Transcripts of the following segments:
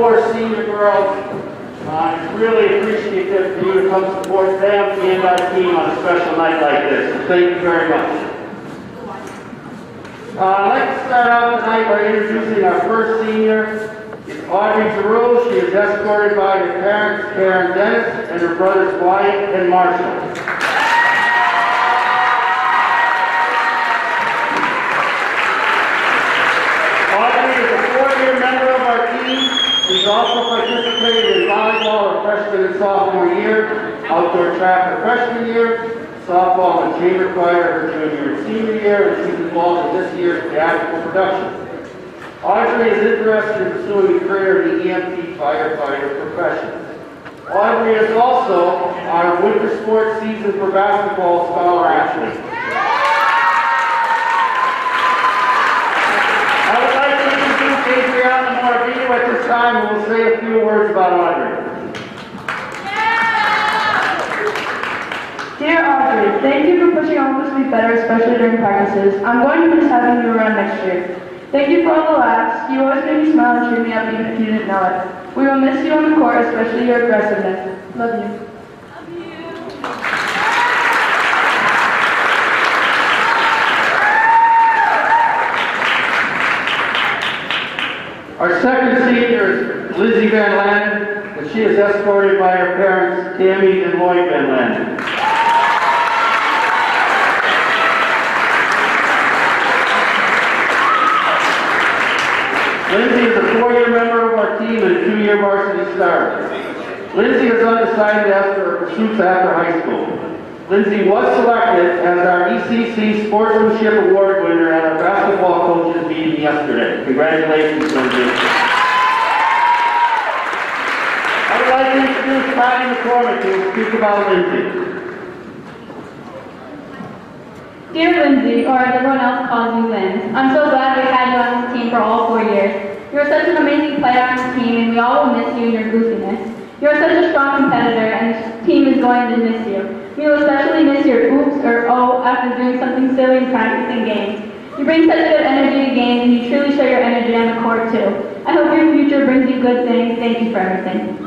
4 senior girls. I'm really appreciative for you to come support them and our team on a special night like this. So thank you very much. I'd like to start out tonight by introducing our first senior. It's Audrey Giroux. She is escorted by her parents, Karen Dennis, and her brothers Wyatt and Marshall. Member of our team. She's also participated in volleyball her freshman and sophomore year, outdoor track her freshman year, softball and chamber choir her junior and senior year, and she's involved in this year's theatrical production. Audrey is interested in pursuing a career in the EMT firefighter profession. Audrey is also our winter sports season for basketball scholar athlete. At this time, we'll say a few words about Audrey. Dear Audrey, thank you for pushing all of us to be better, especially during practices. I'm going to miss having you around next year. Thank you for all the laughs. You always made me smile and cheer me up even if you didn't know it. We will miss you on the court, especially your aggressiveness. Love you. Our second senior is Lizzie Van Lannen, and she is escorted by her parents, Tammy and Lloyd Van Lannen. Lindsay is a 4-year member of our team and a 2-year varsity star. Lindsay is undecided as to her pursuits after high school. Lindsay was selected as our ECC Sportsmanship Award winner at our basketball coaches meeting yesterday. Congratulations, Lindsay. I would like to introduce Patty McCormick who will speak about Lindsay. Dear Lindsay, or as everyone else calls you, Lynn, I'm so glad we had you on this team for all 4 years. You're such an amazing player on this team, and we all will miss you and your goofiness. You're such a strong competitor, and this team is going to miss you. We will especially miss your oops or oh after doing something silly in practice and games. You bring such good energy to games, and you truly show your energy on the court too. I hope your future brings you good things. Thank you for everything.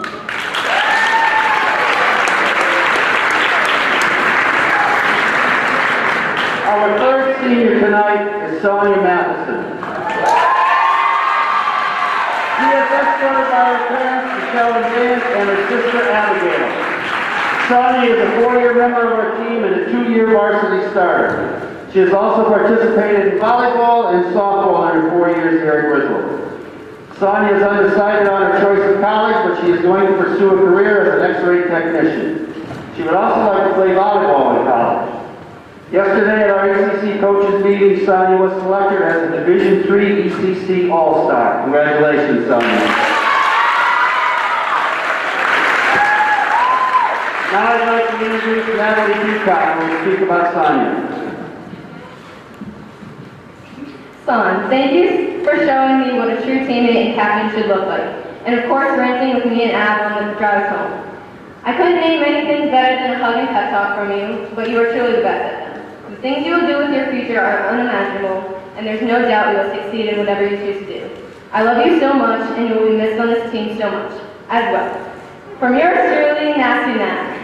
Our third senior tonight is Sonia Matheson. She is escorted by her parents, Michelle and Dan, and her sister Abigail. Sonia is a 4-year member of our team and a 2-year varsity starter. She has also participated in volleyball and softball in her 4 years here at Griswold. Sonia is undecided on her choice of college, but she is going to pursue a career as an X-ray technician. She would also like to play volleyball in college. Yesterday at our ECC coaches meeting, Sonia was selected as a Division III ECC All-Star. Congratulations, Sonia. Now I'd like to introduce Natalie Peacock, who will speak about Sonia. Son, thank you for showing me what a true teammate and captain should look like. And of course, ranting with me and Ab on the drive home. I couldn't name many things better than a hug and pep talk from you, but you are truly the best at them. The things you will do with your future are unimaginable, and there's no doubt you will succeed in whatever you choose to do. I love you so much, and you will be missed on this team so much, as well. From yours truly, Nasty Nat.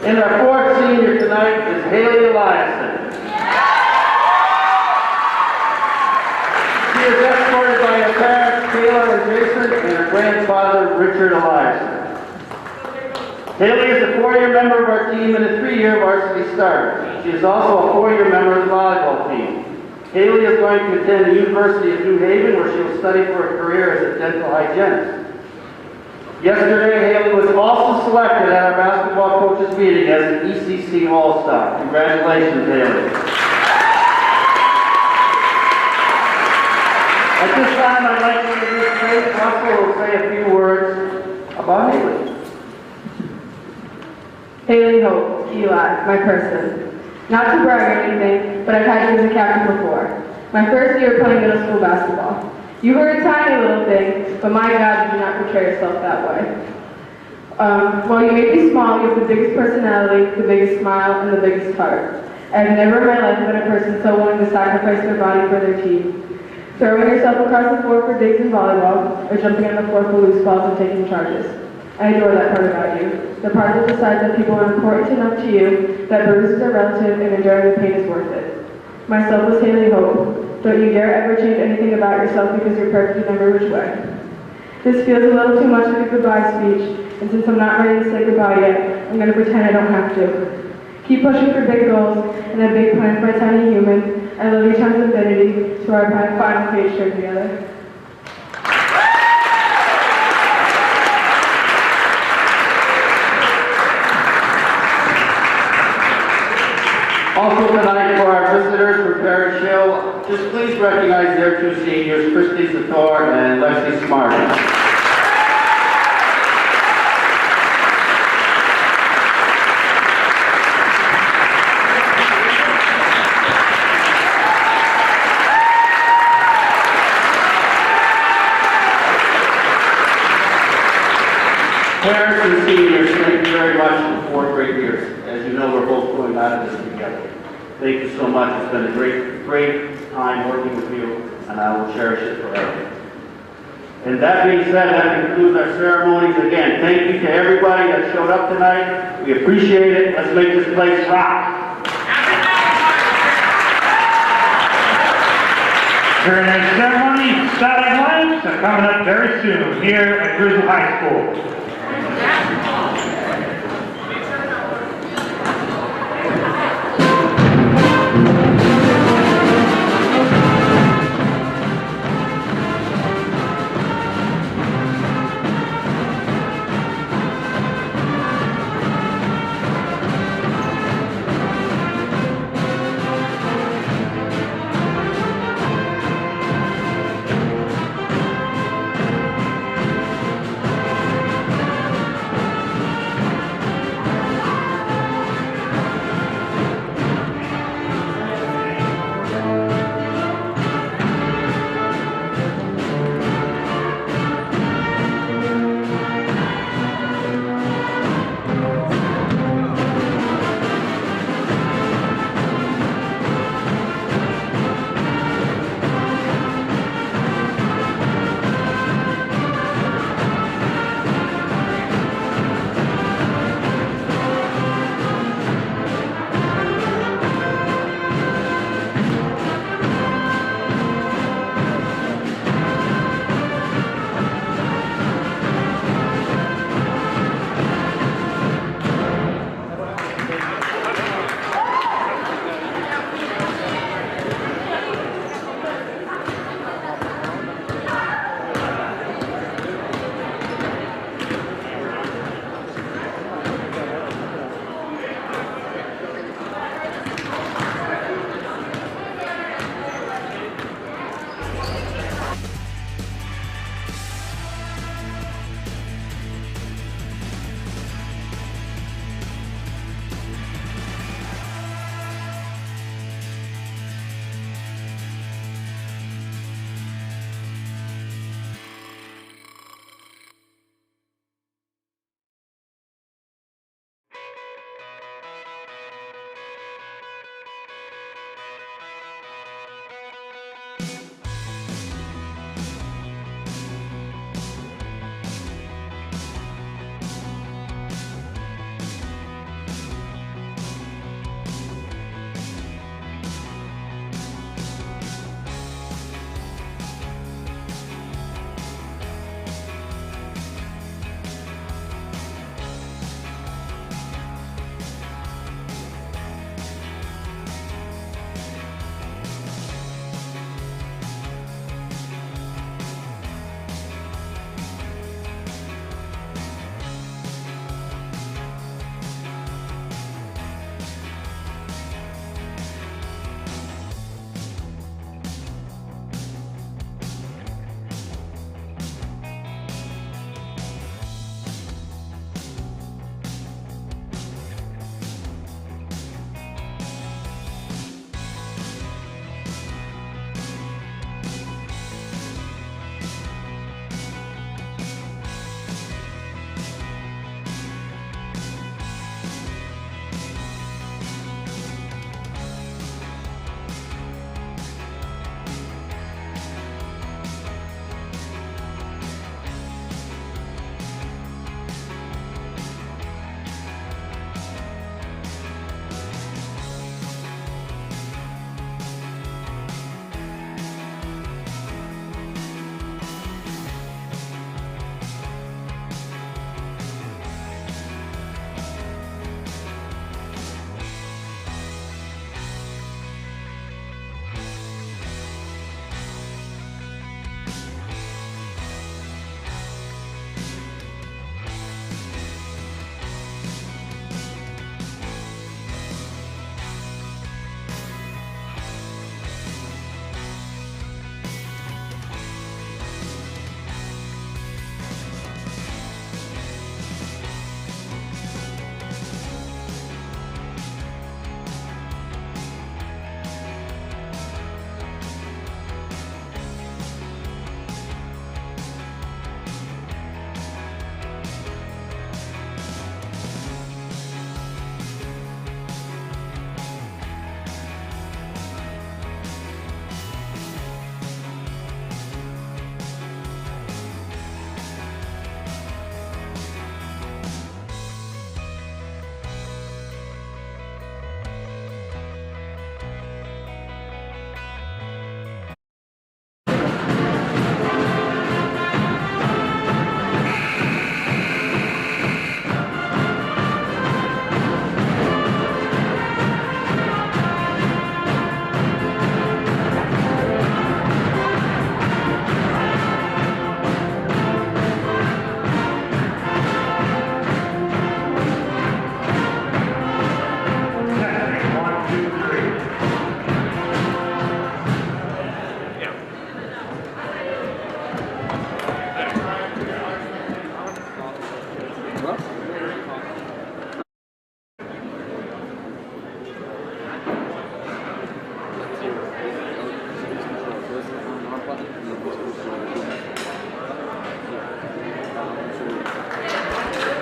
And our fourth senior tonight is Haley Eliason. She is escorted by her parents, Kayla and Jason, and her grandfather, Richard Eliason. Haley is a 4-year member of our team and a 3-year varsity starter. She is also a 4-year member of the volleyball team. Haley is going to attend the University of New Haven, where she will study for a career as a dental hygienist. Yesterday, Haley was also selected at our basketball coaches meeting as an ECC All-Star. Congratulations, Haley. At this time, I'd like to introduce Faith Russell, who will say a few words about Haley. Haley Hope, Eli, my person. Not to brag or anything, but I've had you as a captain before. My first year playing middle school basketball. You were a tiny little thing, but my God, you do not portray yourself that way. While you may be small, you have the biggest personality, the biggest smile, and the biggest heart. I've never in my life met a person so willing to sacrifice their body for their team. Throwing yourself across the floor for digs in volleyball, or jumping on the floor for loose balls and taking charges. I adore that part about you. The part that decides that people are important enough to you, that bruises are relative, and enduring the pain is worth it. My selfless Haley Hope, don't you dare ever change anything about yourself because you're perfect in every which way. This feels a little too much like a goodbye speech, and since I'm not ready to say goodbye yet, I'm going to pretend I don't have to. Keep pushing for big goals and a big plan for a tiny human. I love you times infinity to our final page turn together. Also tonight for our visitors from Parish Hill, just please recognize their two seniors, Christy Zathor and Leslie Smart. Parents and seniors, thank you very much for 4 great years. As you know, we're both going out of this together. Thank you so much. It's been a great time working with you, and I will cherish it forever. And that being said, that concludes our ceremonies. Again, thank you to everybody that showed up tonight. We appreciate it. Let's make this place rock. Very nice ceremony. Starting lines are coming up very soon here at Griswold High School.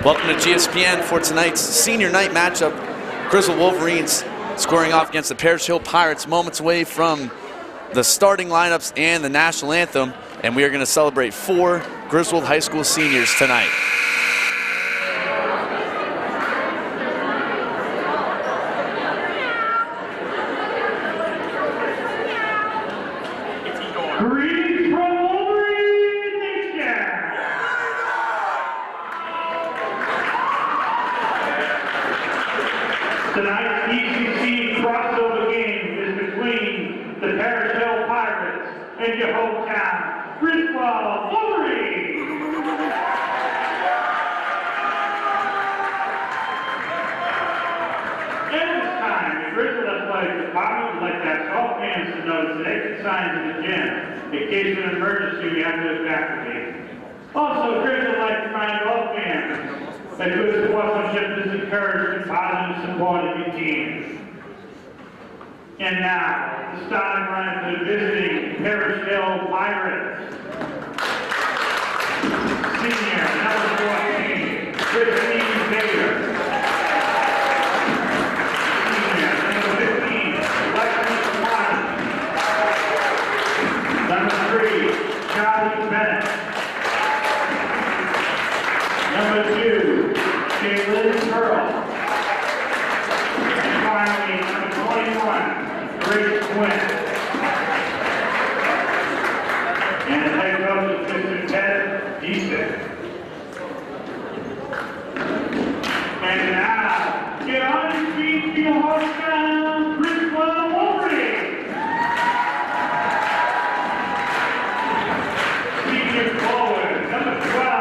Welcome to GSPN for tonight's senior night matchup. Griswold Wolverines scoring off against the Parish Pirates, moments away from the starting lineups and the national anthem. And we are going to celebrate 4 Griswold High School seniors tonight. Greetings from Wolverine Nation! Tonight's ECC crossover game is between the Parish Hill Pirates and your hometown Griswold Wolverine. At this time, the Griswold Athletic Department would like to ask all fans to notice the exit signs in the gym in case of an emergency we have to evacuate. Also, Griswold would like to remind all fans that good sportsmanship is encouraged and positive support of your teams. And now, the starting line for the visiting Parish Hill Pirates. Senior, number 14, Christine Bader. Senior, number 15, Lexi Martin. Number 3, Charlie Bennett. Number 2, Jalen Pearl. And finally, number 21, Grace Quinn. And the head coach is Mr. Ted Deason. And now, get on your feet, feel hometown, Griswold Wolverine. Senior forward, number 12.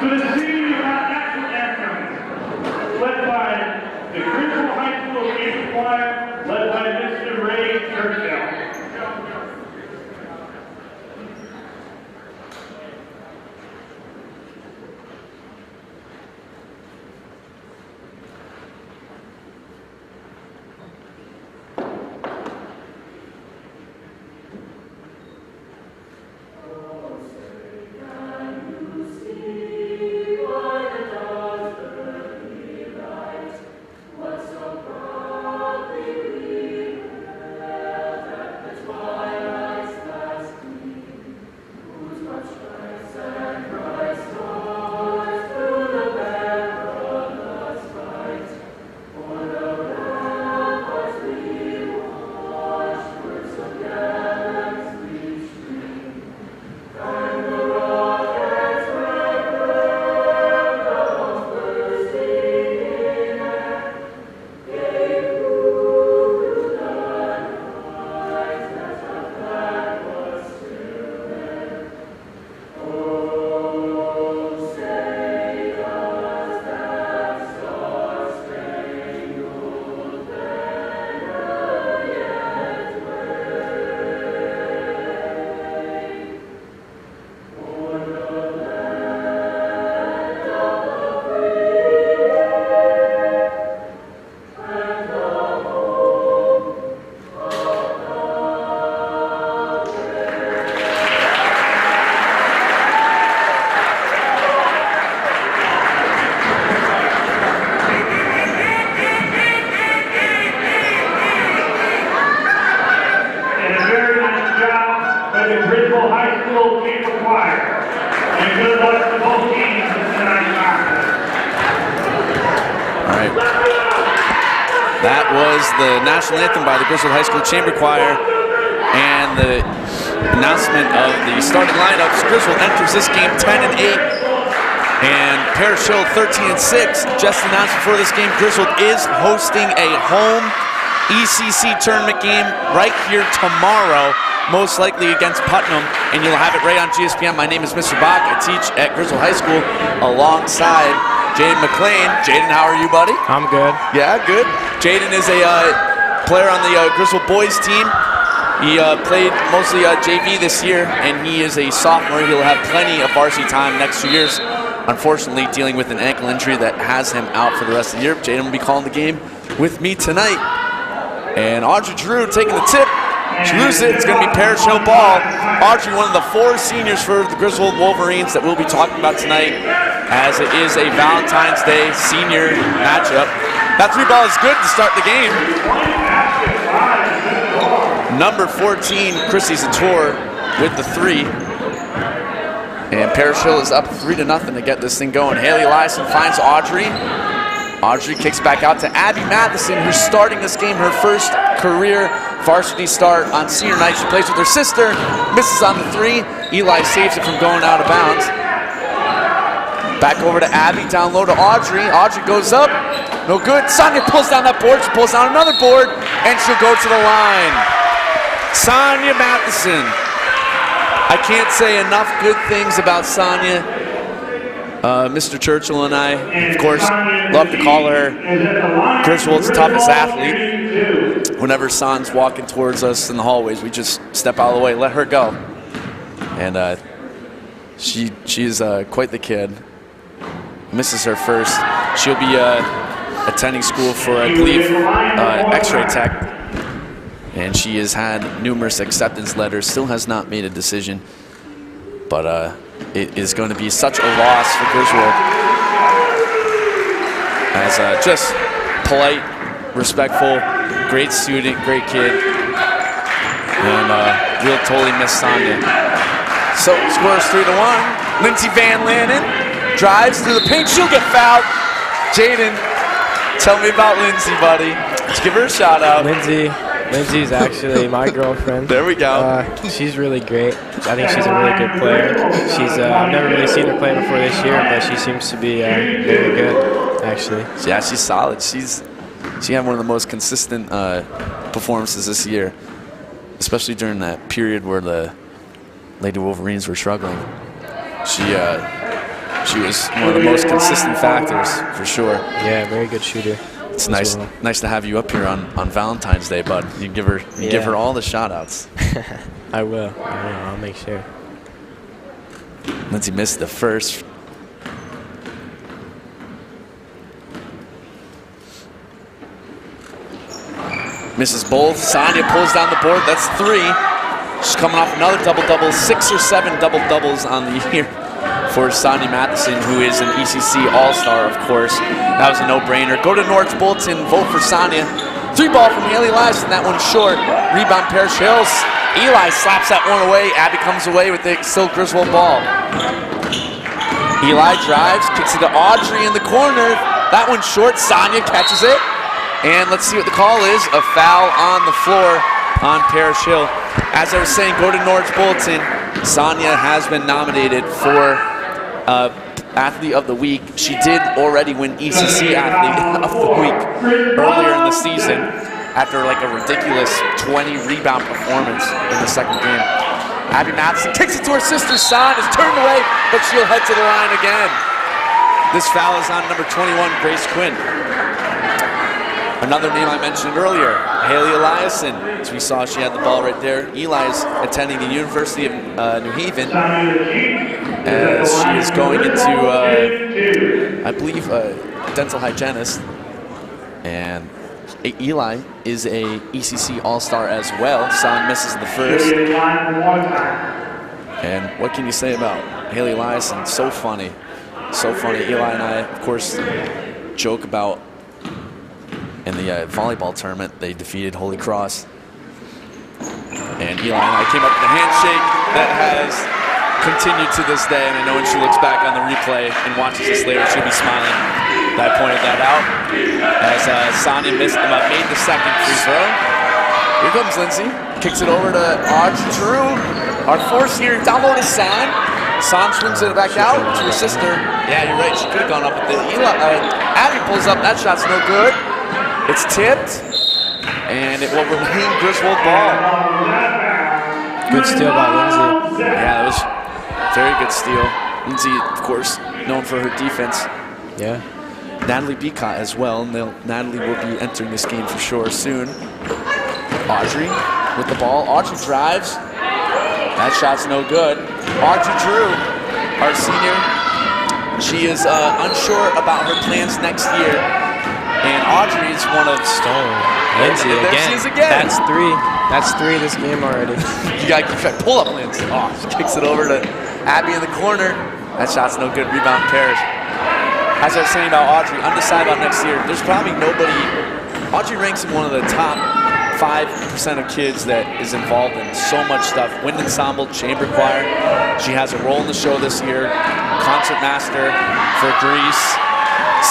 To the senior national anthem, led by the Griswold High School Chamber Choir, led by Mr. Ray Churchill. Oh, by the Griswold High School Chamber Choir. And good luck to both teams in tonight's contest. All right. That was the national anthem by the Griswold High School Chamber Choir and the announcement of the starting lineups. Griswold enters this game 10-8 and Parish Hill 13-6. Just announced before this game, Griswold is hosting a home ECC tournament game right here tomorrow, most likely against Putnam, and you'll have it right on GSPN. My name is Mr. Bach. I teach at Griswold High School alongside Jaden McLean. Jaden, how are you, buddy? I'm good. Yeah, good. Jaden is a player on the Griswold boys team. He played mostly JV this year, and he is a sophomore. He'll have plenty of varsity time next 2 years. Unfortunately, dealing with an ankle injury that has him out for the rest of the year. Jaden will be calling the game with me tonight. And Audrey Drew taking the tip. She loses it. It's going to be Parish Hill ball. Audrey, one of the 4 seniors for the Griswold Wolverines that we'll be talking about tonight, as it is a Valentine's Day senior matchup. That 3 ball is good to start the game. Number 14, Chrissy Zator with the 3. And Parish Hill is up 3-0 to get this thing going. Haley Eliason finds Audrey. Audrey kicks back out to Abby Matheson, who's starting this game, her first career varsity start on senior night. She plays with her sister, misses on the 3. Eli saves it from going out of bounds. Back over to Abby, down low to Audrey. Audrey goes up, no good. Sonia pulls down that board, she pulls down another board, and she'll go to the line. Sonia Matheson. I can't say enough good things about Sonia. Mr. Churchill and I, of course, love to call her Griswold's toughest athlete. Whenever Son's walking towards us in the hallways, we just step out of the way, let her go. And she's quite the kid. Misses her first. She'll be attending school for, I believe, X-ray tech. And she has had numerous acceptance letters, still has not made a decision. But it is going to be such a loss for Griswold. As just polite, respectful, great student, great kid. And we'll totally miss Sonia. So scores 3-1. Lindsay Van Lannen drives through the paint. She'll get fouled. Jaden, tell me about Lindsay, buddy. Let's give her a shout out. Lindsay's actually my girlfriend. There we go. She's really great. I think she's a really good player. She's I've never really seen her play before this year, but she seems to be very good, actually. Yeah, she's solid. She had one of the most consistent performances this year, especially during that period where the Lady Wolverines were struggling. She was one of the most consistent factors for sure. Yeah, very good shooter. It's nice to have you up here on Valentine's Day, bud. You give her all the shout-outs. I will. I'll make sure. Lindsay missed the first. Misses both. Sonia pulls down the board. That's 3. She's coming off another double-double. 6 or 7 double-doubles on the year for Sonia Matheson, who is an ECC All-Star, of course. That was a no-brainer. Go to Norwich Bolton, vote for Sonia. 3 ball from Haley Eliason, that one's short. Rebound Parish Hills. Eli slaps that one away. Abby comes away with the still Griswold ball. Eli drives, kicks it to Audrey in the corner. That one's short. Sonia catches it. And let's see what the call is. A foul on the floor on Parish Hill. As I was saying, go to Norwich Bolton. Sonia has been nominated for Athlete of the Week. She did already win ECC Athlete of the Week earlier in the season after like a ridiculous 20 rebound performance in the second game. Abby Matheson kicks it to her sister. Son is turned away, but she'll head to the line again. This foul is on number 21, Grace Quinn. Another name I mentioned earlier, Haley Eliason. As we saw, she had the ball right there. Eli is attending the University of New Haven. As she is going into, I believe, dental hygienist. And Eli is a ECC All-Star as well. Son misses the first. And what can you say about Haley Eliason? So funny. So funny. Eli and I, of course, joke about in the volleyball tournament, they defeated Holy Cross. And Eli and I came up with a handshake. that has continued to this day, and I know when she looks back on the replay and watches this later, she'll be smiling that I pointed that out. As Sonia made the second free throw. Here comes Lindsay. Kicks it over to Audrey Drew. Our force here, down low to San. San swings it back out to her sister. Yeah, you're right. She could have gone up with it. Abby pulls up. That shot's no good. It's tipped. And it will remain Griswold ball. Good steal by Lindsay. Yeah, that was very good steal. Lindsay, of course, known for her defense. Yeah. Natalie Beacott as well. And Natalie will be entering this game for sure soon. Audrey with the ball. Audrey drives. That shot's no good. Audrey Drew, our senior, she is unsure about her plans next year. And Audrey is one of Stone. Lindsay there again. she is again. That's three. That's three this game already. You gotta keep trying. Pull up Lindsay. Oh, she kicks it over to Abby in the corner. That shot's no good. Rebound Parish. As I was saying about Audrey, undecided about next year, there's probably nobody. Audrey ranks in one of the top 5% of kids that is involved in so much stuff. Wind ensemble, chamber choir. She has a role in the show this year. Concert master for Greece.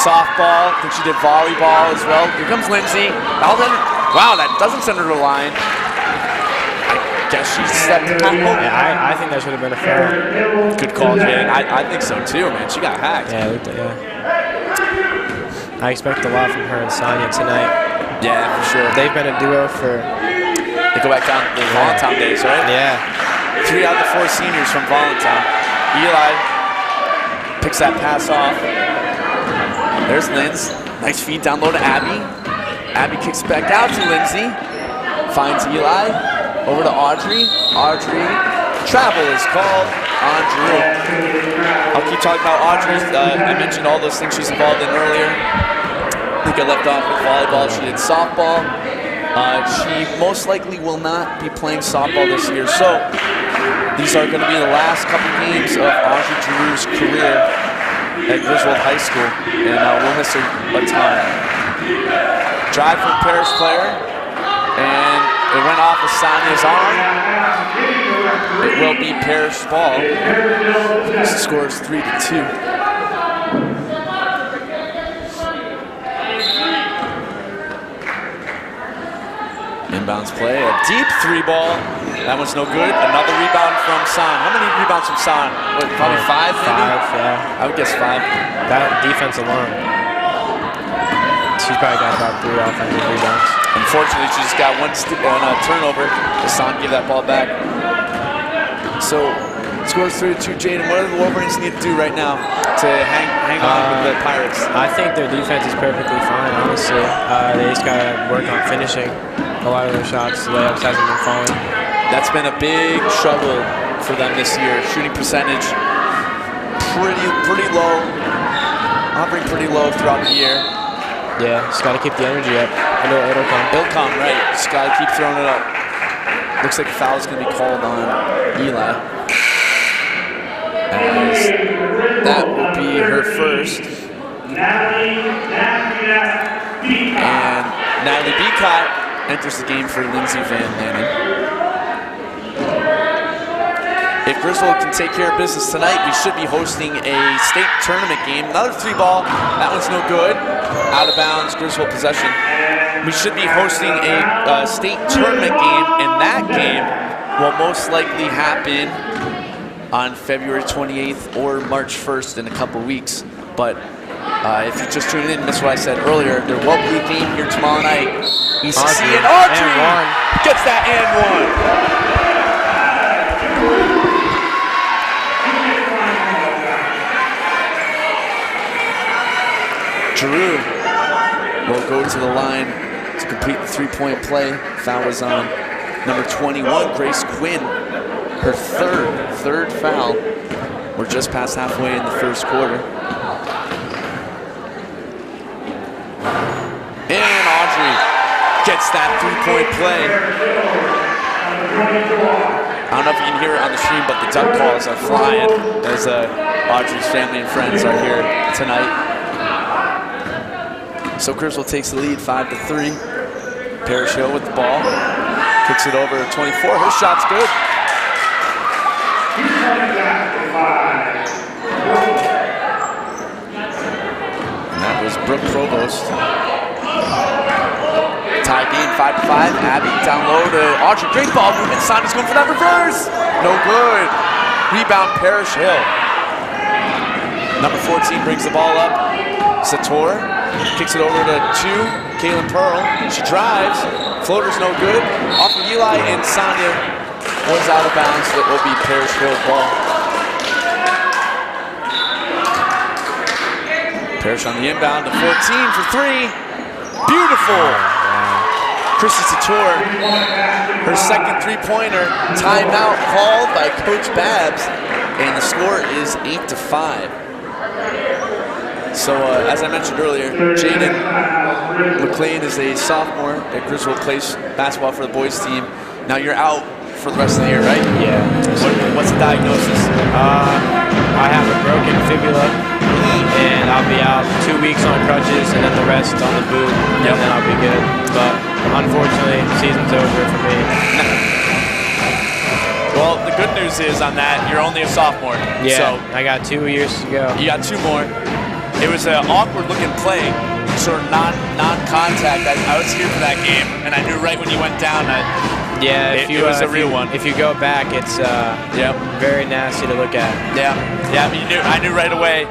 Softball. I think she did volleyball as well. Here comes Lindsay. Wow, that doesn't send her to the line. I guess she stepped home. Yeah, I think that should have been a foul. Good call, Jay. I think so too, man. She got hacked. Yeah, I expect a lot from her and Sonia tonight. Yeah, for sure. They've been a duo for... They go back down to the Voluntown days, right? Yeah. 3 out of the 4 seniors from Voluntown. Eli picks that pass off. There's Linz. Nice feed down low to Abby. Abby kicks back out to Lindsay. Finds Eli. Over to Audrey. Audrey. Travel is called on Drew. I'll keep talking about Audrey. I mentioned all those things she's involved in earlier. I think I left off with volleyball. She did softball. She most likely will not be playing softball this year. So these are going to be the last couple games of Audrey Drew's career at Griswold High School. And we'll miss her a ton. Drive from Parish player. And it went off of Sonia's arm. It will be Parish ball. This scores 3-2. Inbounds play, a deep 3 ball. That one's no good. Another rebound from San. How many rebounds from San? What, probably 5, maybe? 5, yeah. I would guess 5. That defense alone. She's probably got about 3 offensive rebounds. Unfortunately, she just got one turnover. San gave that ball back. So, scores 3-2. Jaden, what do the Wolverines need to do right now to hang on with the Pirates? I think their defense is perfectly fine, honestly. They just got to work on finishing. A lot of their shots, layups hasn't been falling. That's been a big struggle for them this year. Shooting percentage pretty low. Hovering pretty low throughout the year. Yeah, just got to keep the energy up. It'll come. It'll come, right. Just got to keep throwing it up. Looks like a foul is going to be called on Eli. As that will be her first. And Natalie Beacott enters the game for Lindsay Van Lannen. If Griswold can take care of business tonight, we should be hosting a state tournament game. Another 3-ball. That one's no good. Out of bounds, Griswold possession. We should be hosting a state tournament game, and that game will most likely happen on February 28th or March 1st in a couple weeks. But if you just tuned in, missed what I said earlier, there will be a game here tomorrow night. ECC and Audrey gets that and one. Drew will go to the line to complete the 3-point play. Foul was on number 21, Grace Quinn. Her third foul. We're just past halfway in the first quarter. And Audrey gets that 3-point play. I don't know if you can hear it on the stream, but the duck calls are flying as Audrey's family and friends are here tonight. So Griswold takes the lead 5-3. Parish Hill with the ball. Kicks it over to 24. Her shot's good. Brooke Provost. Tie game 5-5. Abby down low to Audrey. Great ball movement. Sonia's going for that reverse. No good. Rebound, Parish Hill. Number 14 brings the ball up. Sator kicks it over to 2. Kaylin Pearl. She drives. Floater's no good. Off of Eli, and Sonia was out of bounds. It will be Parish Hill ball. Parish on the inbound to 14 for 3. Beautiful. Chrissy Sator, her second three-pointer. Timeout called by Coach Babs, and the score is 8-5. So as I mentioned earlier, Jaden McLean is a sophomore at Griswold, plays basketball for the boys team. Now you're out for the rest of the year, right? Yeah. What's the diagnosis? I have a broken fibula, and I'll be out 2 weeks on crutches, and then the rest on the boot, and then I'll be good. But unfortunately, season's over for me. Well, the good news is on that, you're only a sophomore. Yeah, So I got 2 years to go. you got 2 more. It was an awkward-looking play, sort of non-contact. I was here for that game, and I knew right when you went down that Yeah, it was a real one. If you go back, it's very nasty to look at. Yeah, I knew right away,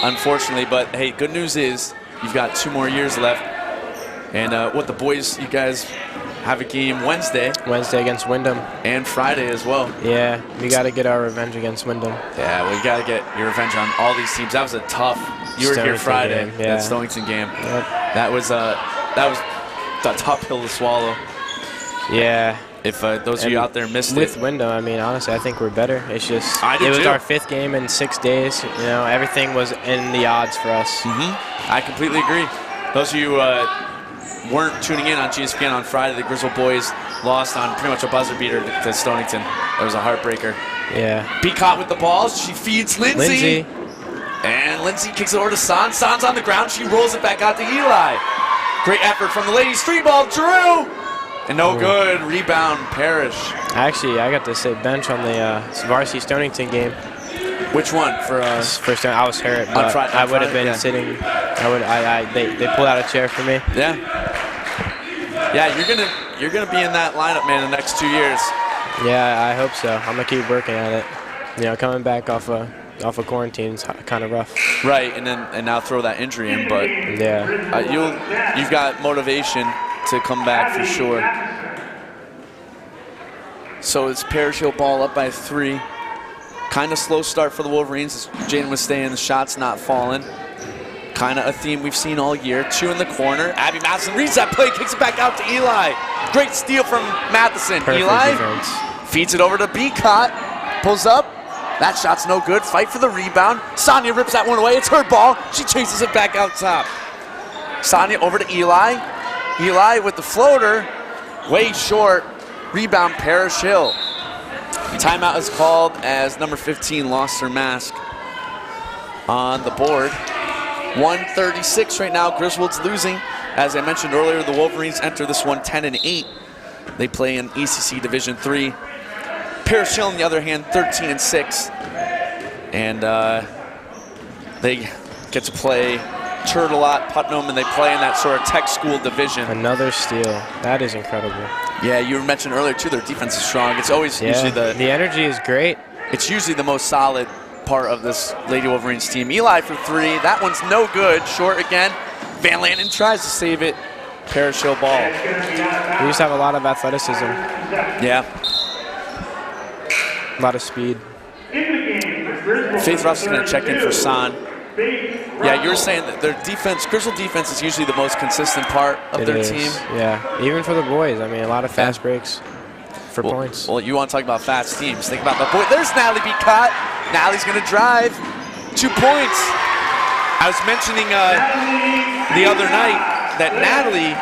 unfortunately. But hey, good news is you've got 2 more years left. And what the boys, you guys have a game Wednesday. Wednesday against Wyndham. And Friday as well. Yeah, we got to get our revenge against Wyndham. Yeah, well, you got to get your revenge on all these teams. That was a tough. You were here Friday. Game, yeah. That Stonington game. Yep. That was a tough pill to swallow. Yeah. If those of you out there missed with it. Wyndham, I mean, honestly, I think we're better. It's just I do it was too. our 5th game in 6 days. You know, everything was in the odds for us. I completely agree. Those of you weren't tuning in on GSPN on Friday, the Griswold boys lost on pretty much a buzzer beater to Stonington. It was a heartbreaker. Yeah. Beacott with the ball. She feeds Lindsay. And Lindsay kicks it over to San. San's on the ground. She rolls it back out to Eli. Great effort from the ladies. 3-ball, Drew. And no good. Rebound, Parish. Actually, I got to sit bench on the Varsity Stonington game. Which one? For First time I was hurt, but I would have been sitting. They pulled out a chair for me. Yeah. Yeah, you're gonna be in that lineup, man, the next 2 years. Yeah, I hope so. I'm gonna keep working at it. You know, coming back off of quarantine is kind of rough. Right, and now throw that injury in, but yeah, you've got motivation to come back for sure. So it's Parish Hill ball up by 3. Kind of slow start for the Wolverines as Jaden was staying, the shots not falling. Kind of a theme we've seen all year. 2 in the corner. Abby Matheson reads that play, kicks it back out to Eli. Great steal from Matheson. perfect Eli defense. feeds it over to Beacott. Pulls up. That shot's no good. Fight for the rebound. Sonia rips that one away. It's her ball. She chases it back out top. Sonia over to Eli. Eli with the floater. Way short. Rebound, Parish Hill. Timeout is called as number 15 lost her mask on the board. 1:36 right now. Griswold's losing. As I mentioned earlier, the Wolverines enter this one 10-8. They play in ECC Division III. Parish Hill, on the other hand, 13-6. And they get to play Turtelot, Putnam, and they play in that sort of tech school division. Another steal. That is incredible. Yeah, you mentioned earlier too, their defense is strong. It's always usually the energy is great. It's usually the most solid part of this Lady Wolverines team. Eli for 3. That one's no good. Short again. Van Landen tries to save it. Parish Hill ball. We used to have a lot of athleticism. Yeah. A lot of speed. Faith Ruff's going to check in for San. Yeah, you were saying that their defense, Griswold defense, is usually the most consistent part of their team. Yeah, even for the boys. I mean, a lot of fast breaks for points. Well, you want to talk about fast teams. Think about the boy. There's Natalie Beacott. Natalie's going to drive. 2 points. I was mentioning the other night that Natalie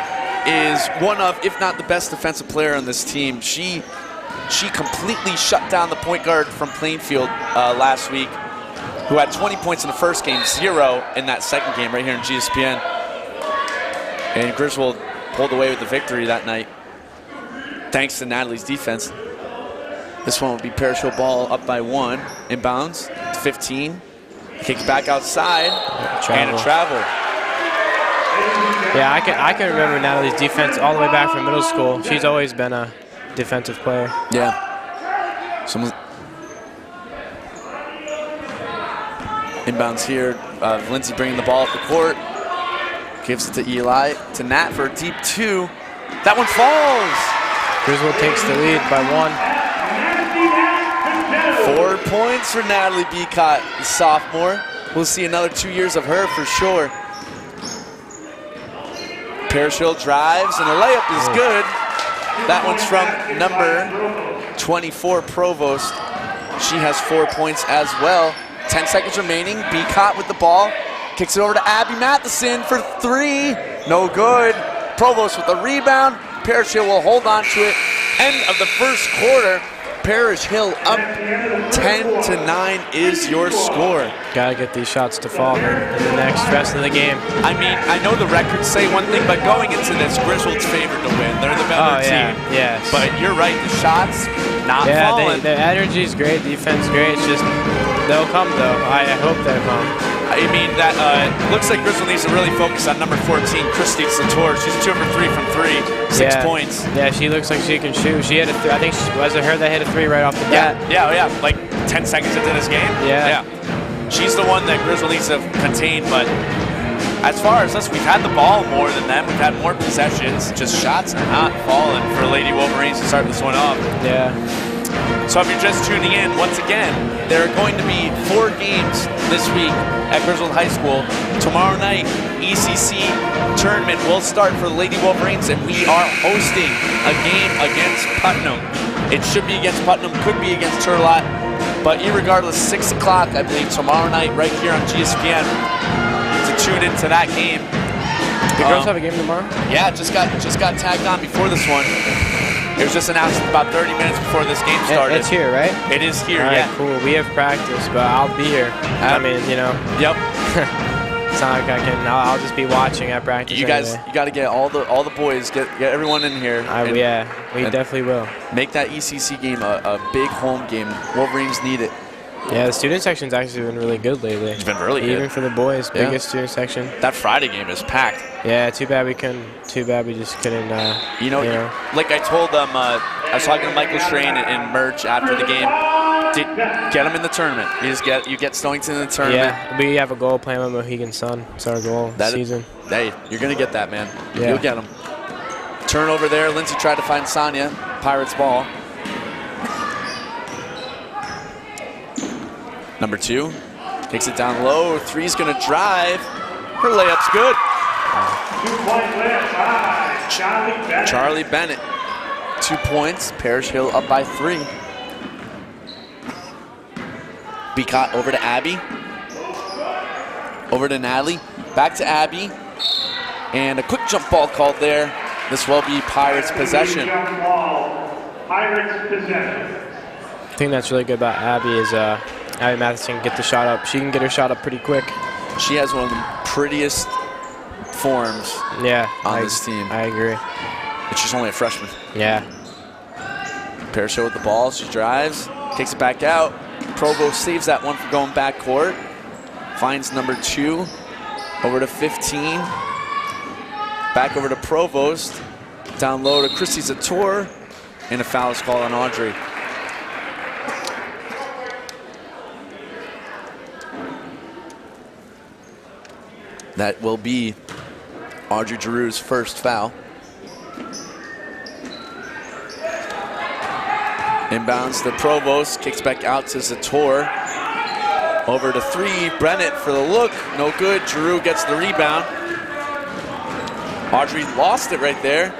is one of, if not the best defensive player on this team. She completely shut down the point guard from Plainfield last week, who had 20 points in the first game, 0 in that second game right here in GSPN. And Griswold pulled away with the victory that night, thanks to Natalie's defense. This one will be Parish Hill ball up by 1, inbounds, 15. Kicks back outside, and a travel. Yeah, I can remember Natalie's defense all the way back from middle school. She's always been a defensive player. Yeah. Someone's inbounds here. Lindsay bringing the ball up the court. Gives it to Eli, to Nat for a deep 2. That one falls. Griswold takes the lead by 4 1. points for Natalie Beacott, the sophomore. We'll see another 2 years of her for sure. Parish Hill drives, and the layup is good. That one's from number 24, Provost. She has 4 points as well. 10 seconds remaining. Beacott with the ball. Kicks it over to Abby Matheson for 3. No good. Provost with the rebound. Parish Hill will hold on to it. End of the first quarter. Parish Hill up 10-9 is your score. Gotta get these shots to fall in the next rest of the game. I mean, I know the records say one thing, but going into this, Griswold's favored to win. They're the better team. Yes. But you're right, the shots not falling. Their energy's great, defense great. It's just they'll come though. I hope they'll come. I mean, that looks like Griswold needs to really focus on number 14, Christy Sator. She's 2 for 3 from 3, 6 points. Yeah, she looks like she can shoot. She had I think was it her that hit a 3 right off the bat? Yeah, like 10 seconds into this game. Yeah. She's the one that Griswold needs to contain, but as far as us, we've had the ball more than them. We've had more possessions. Just shots are not falling for Lady Wolverines to start this one off. Yeah. So if you're just tuning in, once again, there are going to be 4 games this week at Griswold High School. Tomorrow night, ECC tournament will start for the Lady Wolverines, and we are hosting a game against Putnam. It should be against Putnam, could be against Turlock, but irregardless, 6 o'clock, I believe, tomorrow night, right here on GSPN, to tune into that game. The girls have a game tomorrow? Yeah, just got tagged on before this one. It was just announced about 30 minutes before this game started. It's here, right? It is here, All right, yeah. cool. We have practice, but I'll be here. I mean, you know. Yep. It's not like I can. I'll just be watching at practice. You guys, anyway. you got to get all the boys, get everyone in here. Yeah, we definitely will. Make that ECC game a big home game. Wolverines need it. Yeah, the student section's actually been really good lately. It's been really good. Even for the boys, biggest student section. That Friday game is packed. Yeah, too bad we just couldn't. You know, like I told them, I was talking to Michael Schrain and Merch after the game. Get them in the tournament. You get Stonington in the tournament. Yeah, we have a goal playing with Mohegan Sun. It's our goal this season. Hey, you're gonna get that, man. Yeah. You'll get them. Turnover there. Lindsay tried to find Sonia. Pirates ball. Number 2 kicks it down low. 3's gonna drive. Her layup's good. 2-point layup by Charlie Bennett. 2 points. Parish Hill up by 3. Beacott over to Abby. Over to Natalie. Back to Abby. And a quick jump ball called there. This will be Pirates possession. Jump ball, Pirates possession. I think that's really good about Abby is Abby Matheson can get the shot up. She can get her shot up pretty quick. She has one of the prettiest forms on this team. I agree. But she's only a freshman. Yeah. Parish Hill with the ball. She drives. Kicks it back out. Provost saves that one for going back court. Finds number 2. Over to 15. Back over to Provost. Down low to Christy Zator. And a foul is called on Audrey. That will be Audrey Giroux's first foul. Inbounds to Provost, kicks back out to Zator. Over to 3, Brennett for the look, no good. Giroux gets the rebound. Audrey lost it right there.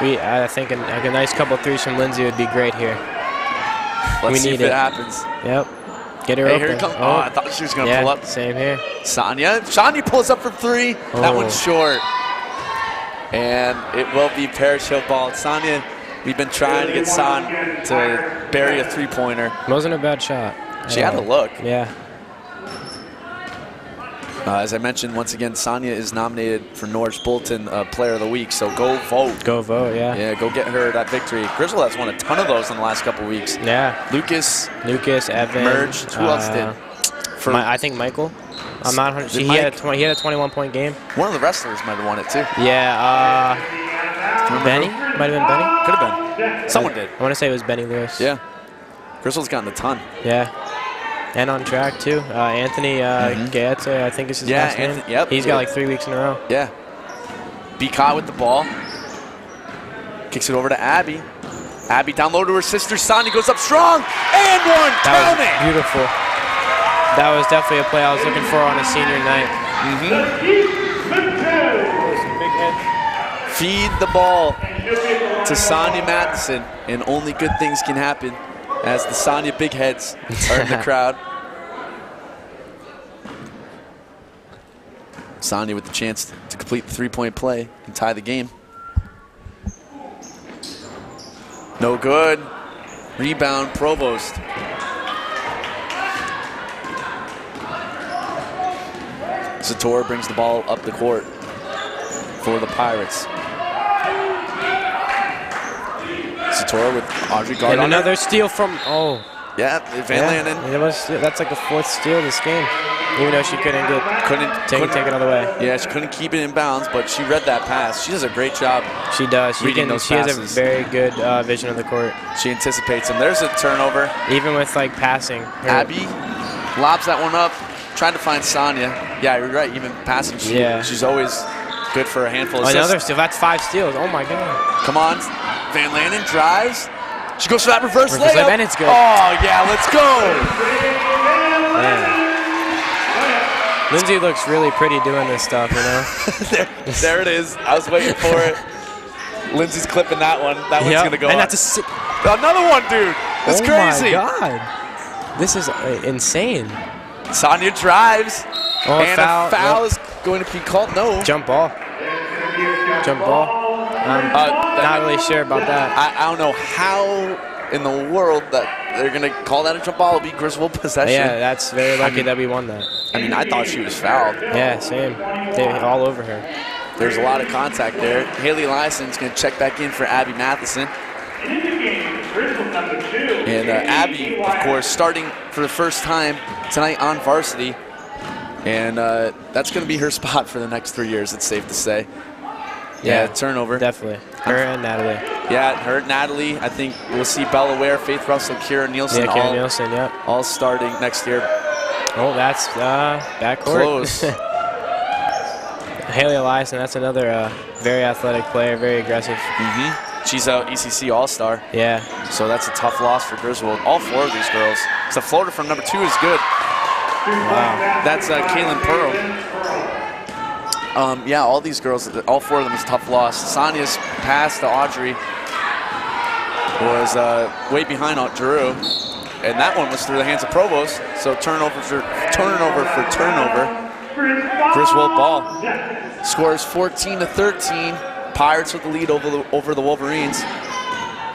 I think a nice couple threes from Lindsay would be great here. Let's see if it happens. Yep. Get her Hey, open. here it comes. Oh, I thought she was going to pull up. Same here. Sonia pulls up for 3. That one's short. And it will be Parish Hill ball. Sonia, we've been trying to get Son to bury a 3-pointer. Wasn't a bad shot. She had a look. Yeah. As I mentioned, once again, Sonia is nominated for Norwich Bulletin Player of the Week, so go vote. Go vote, yeah. Yeah, go get her that victory. Griswold has won a ton of those in the last couple weeks. Yeah. Lucas, Evan. Merge, who else did? I think Michael. I'm not 100. He had a 21-point game. One of the wrestlers might have won it too. Yeah. Benny? Might have been Benny? Could have been. Someone did. I want to say it was Benny Lewis. Yeah. Griswold's gotten a ton. Yeah. And on track, too. Anthony Gaete, I think is his last name. Yep. He's got like 3 weeks in a row. Yeah. B. Cott with the ball. Kicks it over to Abby. Abby down low to her sister. Sonia goes up strong. And one. That Counting. was beautiful. That was definitely a play I was looking for on a senior night. Feed the ball to Sonia Matheson, and only good things can happen as the Sonia big heads are in the crowd. Sonia with the chance to complete the three-point play and tie the game. No good. Rebound, Provost. Sator brings the ball up the court for the Pirates. Sator with Audrey guard. And another steal from, Yeah, Van Landen. That's like the 4th steal this game. Even though she couldn't take it out of the way. Yeah, she couldn't keep it in bounds, but she read that pass. She does a great job. She does. She those has a passes. very good vision of the court. She anticipates them. There's a turnover. Even with like passing. Abby lobs that one up, trying to find Sonia. Yeah, you're right. Even passing, she's always good for a handful of assists. Another steal. That's 5 steals. Oh my God. Come on, Van Landen drives. She goes for that reverse layup. And it's good. Oh yeah, let's go. Man. Lindsay looks really pretty doing this stuff, you know? there it is. I was waiting for it. Lindsay's clipping that one. That one's going to go and up. that's Another one, dude. That's crazy. Oh, my God. This is insane. Sonia drives. Oh, and a foul is going to be called. No. Jump ball. Jump ball. Not really sure about that. I don't know how in the world that they're going to call that a jump ball. It'll be Griswold possession. Yeah, that's very lucky that we won that. I mean, I thought she was fouled. Yeah, same. They're all over her. There's a lot of contact there. Haley Eliason's going to check back in for Abby Matheson. And Abby, of course, starting for the first time tonight on varsity. And that's going to be her spot for the next 3 years, it's safe to say. Yeah, turnover. Definitely. Her and Natalie. Yeah, her, Natalie. I think we'll see Bella Ware, Faith Russell, Kira Nielsen, Kira Nielsen, all starting next year. Oh, that's backcourt. Close. Haley Eliason, that's another very athletic player, very aggressive. She's a ECC All-Star. Yeah. So that's a tough loss for Griswold. All 4 of these girls. So the floater from number 2 is good. Wow. That's Kaylin Pearl. Yeah, all these girls, all 4 of them is a tough loss. Sonia's pass to Audrey was way behind Drew. And that one was through the hands of Provost. So turnover for turnover. Griswold ball. Scores 14-13. Pirates with the lead over the Wolverines.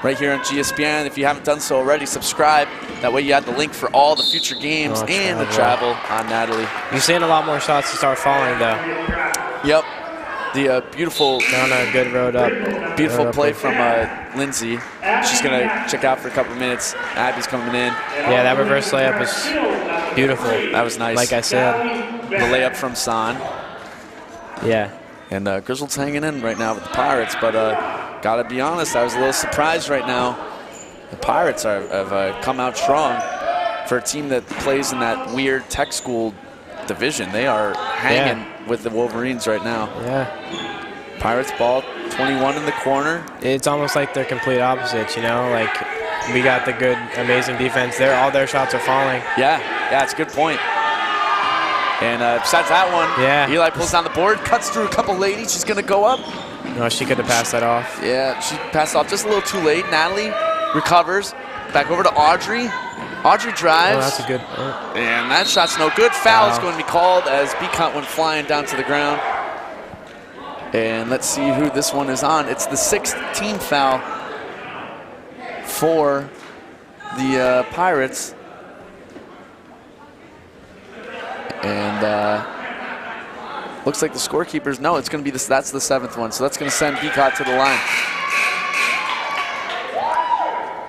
Right here on GSPN. If you haven't done so already, subscribe. That way you have the link for all the future games and the travel on Natalie. You're seeing a lot more shots to start falling, though. Yep. The beautiful down a good road up. Beautiful play from Lindsay. She's going to check out for a couple minutes. Abby's coming in. Yeah, that reverse layup was beautiful. That was nice. Like I said. The layup from San. Yeah. And Griswold's hanging in right now with the Pirates, but got to be honest, I was a little surprised right now. The Pirates have come out strong for a team that plays in that weird tech school division. They are hanging with the Wolverines right now. Yeah. Pirates ball, 21 in the corner. It's almost like they're complete opposites, you know? Like, we got the good, amazing defense. All their shots are falling. Yeah, it's a good point. And besides that one, Eli pulls down the board, cuts through a couple ladies. She's going to go up. No, she could have passed that off. Yeah, she passed off just a little too late. Natalie recovers. Back over to Audrey. Audrey drives. Oh, that's a good. And that shot's no good. Foul is going to be called as Beacott went flying down to the ground. And let's see who this one is on. It's the 6th team foul for the Pirates. And looks like the scorekeepers, no, it's going to be this. That's the 7th one. So that's going to send Beacott to the line.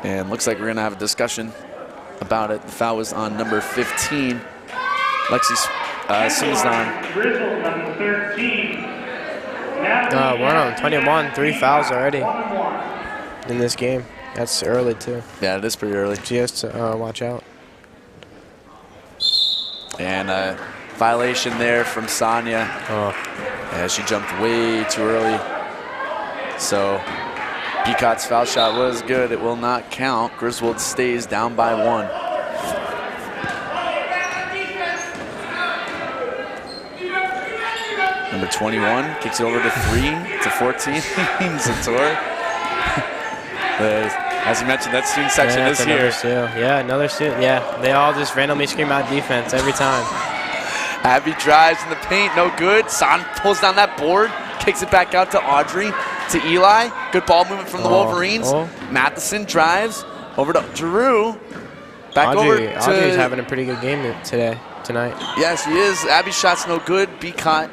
And looks like we're going to have a discussion about it. The foul was on number 15. Lexi Simazan. Griswold, number 13. We're on 21, 3 fouls already in this game. That's early too. Yeah, it is pretty early. She has to watch out. And a violation there from Sonia. Oh. Yeah, she jumped way too early. So Peacock's foul shot was good. It will not count. Griswold stays down by 1. Number 21 kicks it over to 3 to 14. Zator. As you mentioned, that student section is here. Yeah, another student. Yeah, they all just randomly scream out defense every time. Abby drives in the paint, no good. San pulls down that board, kicks it back out to Audrey, to Eli. Good ball movement from the Wolverines. Matheson drives over to Drew. Back over to... Audrey's having a pretty good game tonight. Yeah, she is. Abby's shot's no good. Beacott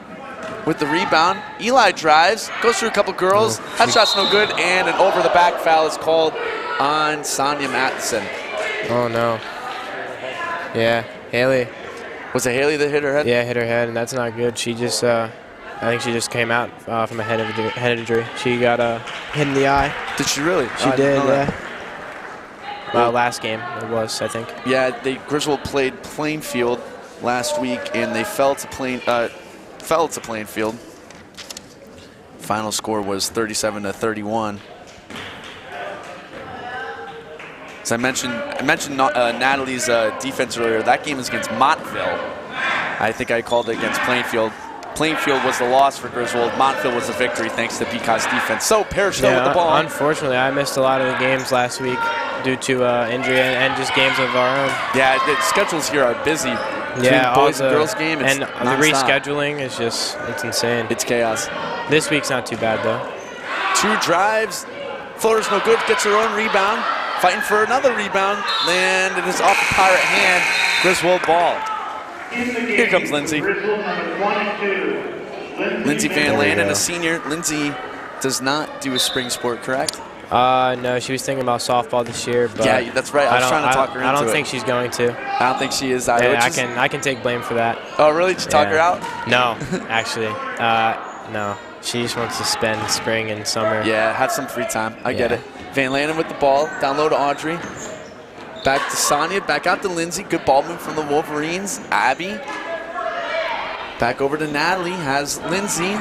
with the rebound. Eli drives, goes through a couple girls. That shot's no good, and an over-the-back foul is called on Sonia Matheson. Oh, no. Yeah, Haley. Was it Haley that hit her head? Yeah, hit her head, and that's not good. She just, I think she just came out from a head injury. She got hit in the eye. Did she really? She did, yeah. Last game it was, I think. Yeah, Griswold played Plainfield last week, and they fell to Plainfield. Final score was 37-31. So I mentioned Natalie's defense earlier. That game is against Montville. I think I called it against Plainfield. Plainfield was the loss for Griswold. Montville was the victory thanks to Peacock's defense. So Parish with the ball. Unfortunately, I missed a lot of the games last week due to injury and just games of our own. Yeah, the schedules here are busy. Yeah, boys and girls game, and the rescheduling is it's insane. It's chaos. This week's not too bad though. 2 drives, floater's no good, gets her own rebound, fighting for another rebound, and it is off the Pirate hand. Griswold ball. Here comes Lindsay. Lindsay Van Landen, a senior. Lindsay does not do a spring sport, correct? No, she was thinking about softball this year, but yeah, that's right. I was trying to talk her into it. I don't think she's going to. I don't think she is either. Yeah, I can take blame for that. Oh, really? Did you talk her out? No, actually, no. She just wants to spend spring and summer. Yeah, have some free time. I get it. Van Landen with the ball, down low to Audrey. Back to Sonia, back out to Lindsay. Good ball move from the Wolverines. Abby. Back over to Natalie, has Lindsay.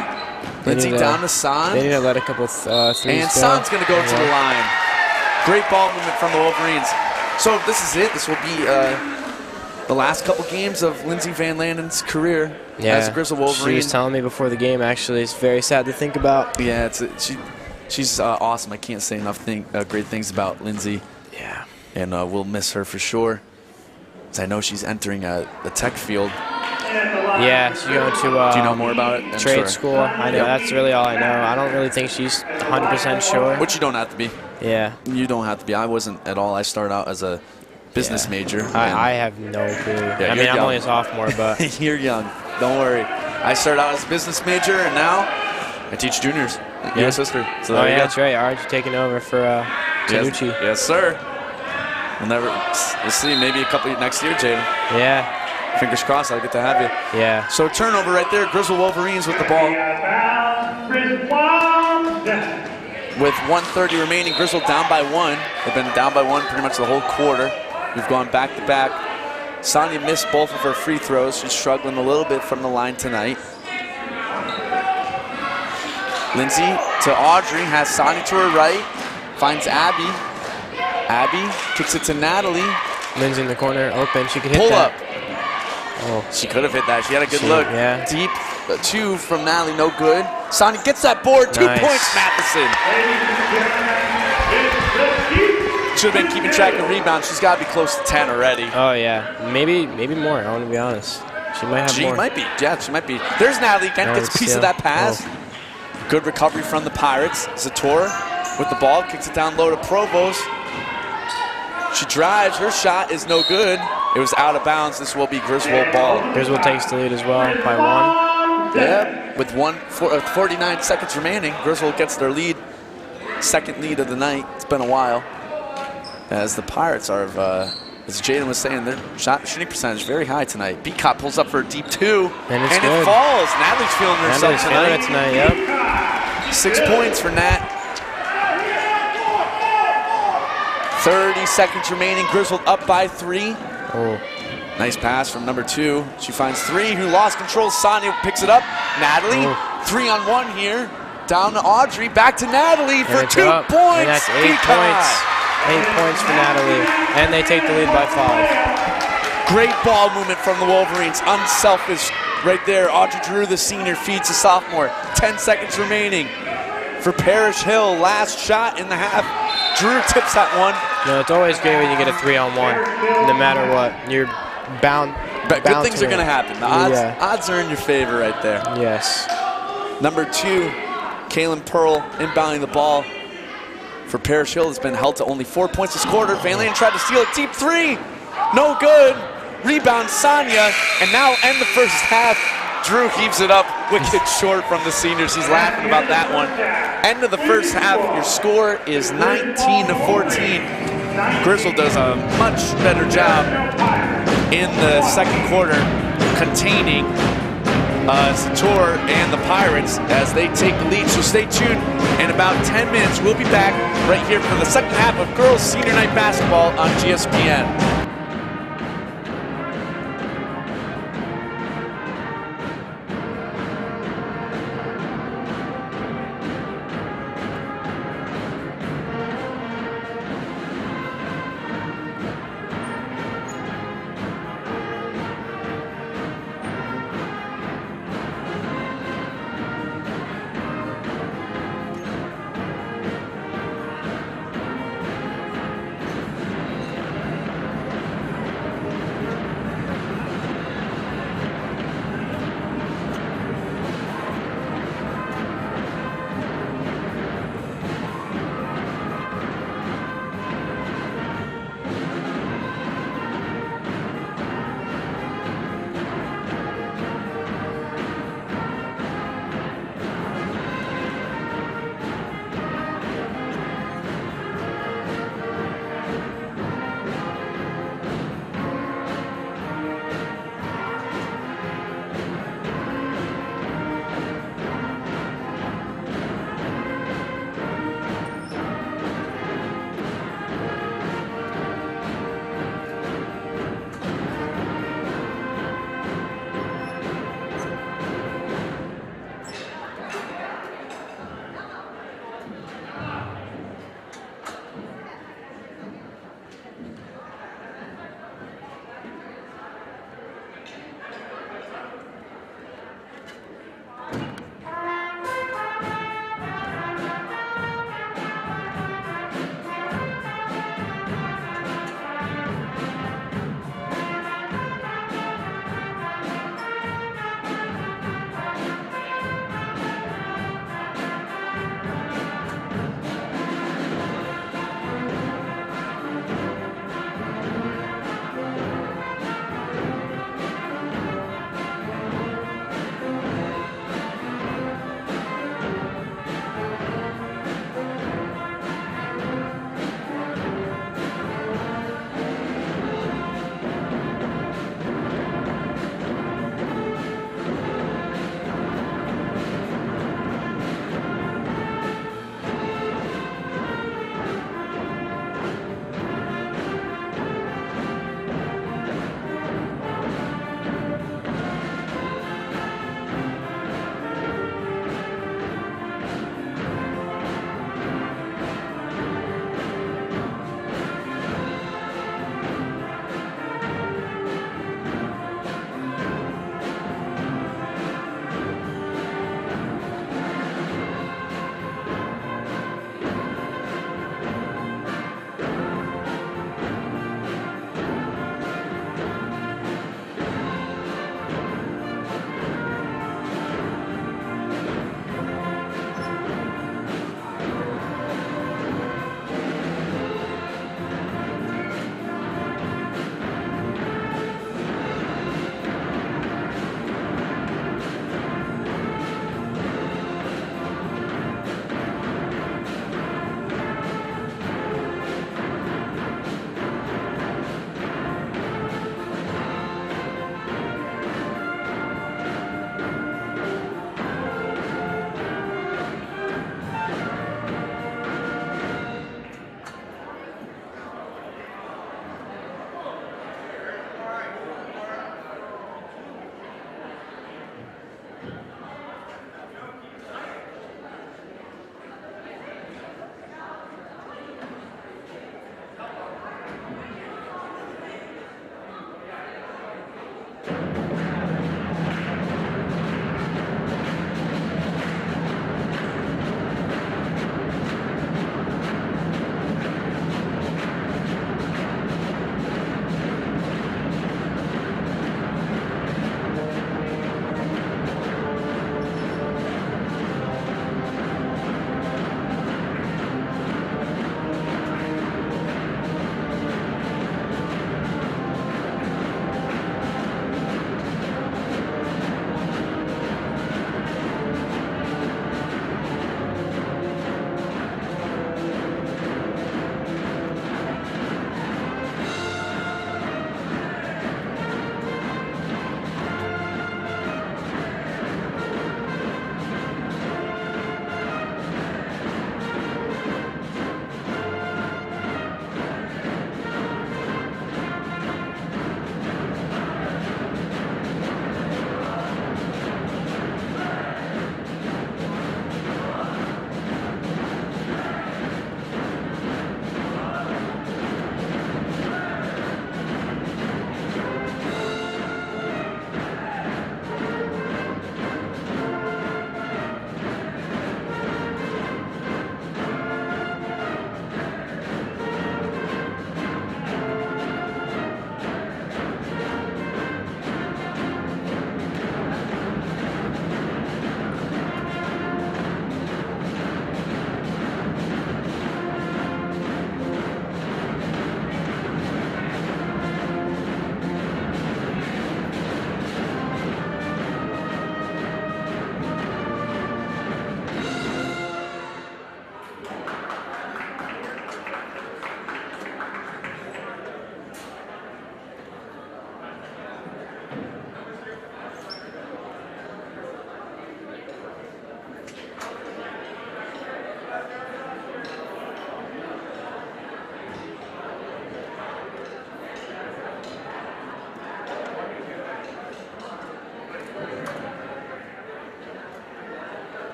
Lindsay down to San. They need to let a couple threes go. And San's going to go to the line. Great ball movement from the Wolverines. So this is it. This will be the last couple games of Lindsay Van Landen's career as a Griswold Wolverine. She was telling me before the game, actually. It's very sad to think about. Yeah, she's awesome. I can't say enough great things about Lindsay. Yeah. And we'll miss her for sure. I know she's entering the tech field. Yeah, she's going to do you know more about it? Trade school. I know. That's really all I know. I don't really think she's 100% sure. Which you don't have to be. Yeah. You don't have to be. I wasn't at all. I started out as a business major. I have no clue. Yeah, I mean, I'm only a sophomore, but... You're young. Don't worry. I started out as a business major, and now I teach juniors. U.S. history. So there you go. That's right. Arj taking over for Tanucci. Yes, sir. We'll see. Maybe a couple next year, Jaden. Yeah. Fingers crossed, I'll get to have you. Yeah. So turnover right there. Griswold Wolverines with the ball. With 1:30 remaining, Griswold down by 1. They've been down by 1 pretty much the whole quarter. We've gone back to back. Sonia missed both of her free throws. She's struggling a little bit from the line tonight. Lindsay to Audrey, has Sonia to her right, finds Abby. Abby kicks it to Natalie. Lindsay in the corner, open. She could hit Pull that. up. Oh, she could have hit that. She had a good look. Yeah. Deep. 2 from Natalie, no good. Sonia gets that board. 2 points, Matheson. Should have been keeping track of rebounds. She's got to be close to 10 already. Oh, yeah. Maybe more, I want to be honest. She might have more. She might be. Yeah, she might be. There's Natalie again. Gets a piece of that pass. Good recovery from the Pirates. Zator with the ball. Kicks it down low to Provost. She drives. Her shot is no good. It was out of bounds. This will be Griswold ball. Griswold takes the lead as well by 1. Yeah, with 49 seconds remaining, Griswold gets their lead. Second lead of the night. It's been a while. As the Pirates are as Jaden was saying, their shooting percentage very high tonight. Beacott pulls up for a deep 2, And it's it good. falls. Natalie's feeling herself Natalie's feeling it tonight, yep. 6 points for Nat. 30 seconds remaining. Griswold up by 3. Oh. Nice pass from number 2. She finds 3, who lost control. Sonia picks it up. Natalie, 3-on-1 here. Down to Audrey, back to Natalie for 2 points. And that's 8 Beacott. points. 8 points for Natalie. And they take the lead by 5. Great ball movement from the Wolverines. Unselfish right there. Audrey Drew, the senior, feeds the sophomore. 10 seconds remaining for Parish Hill. Last shot in the half. Drew tips that one. No, it's always great when you get a 3-on-1, no matter what. You're bound. But good things are going to happen. The odds, Yeah. odds are in your favor right there. Yes. Number 2, Kaylin Pearl inbounding the ball for Parish Hill has been held to only 4 points this quarter. Van Leyen tried to steal a deep 3. No good. Rebound Sonia, and now end the first half. Drew heaves it up, wicked short from the seniors. He's laughing about that one. End of the first half, your score is 19-14. Griswold does a much better job in the second quarter containing Sator and the Pirates as they take the lead. So stay tuned. In about 10 minutes, we'll be back right here for the second half of girls senior night basketball on GSPN.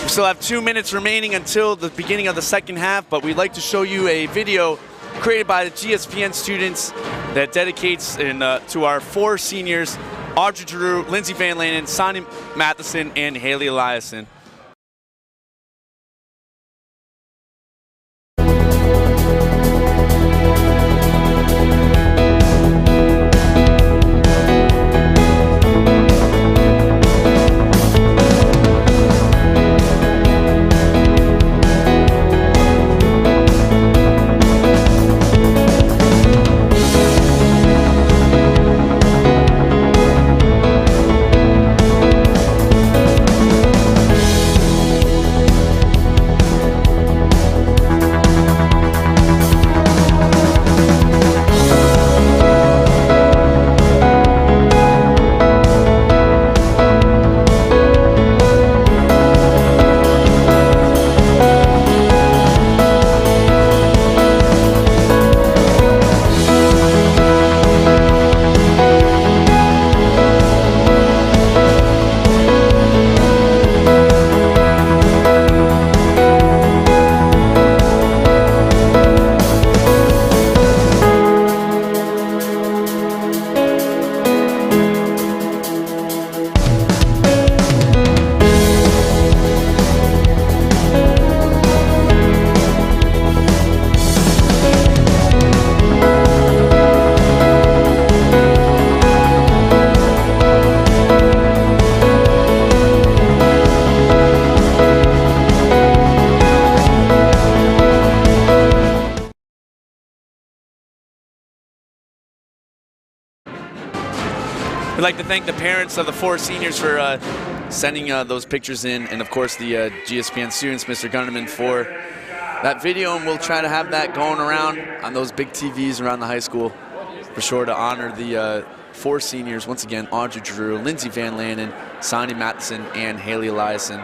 We still have 2 minutes remaining until the beginning of the second half, but we'd like to show you a video created by the GSPN students that dedicates to our 4 seniors, Audrey Giroux, Lindsay Van Lanen, Sonia Matheson, and Haley Eliason. We'd like to thank the parents of the 4 seniors for sending those pictures in, and of course the GSPN students, Mr. Gunnerman, for that video, and we'll try to have that going around on those big TVs around the high school for sure to honor the 4 seniors. Once again, Audrey Giroux, Lindsay Van Lanen, Sonia Matheson, and Haley Eliason.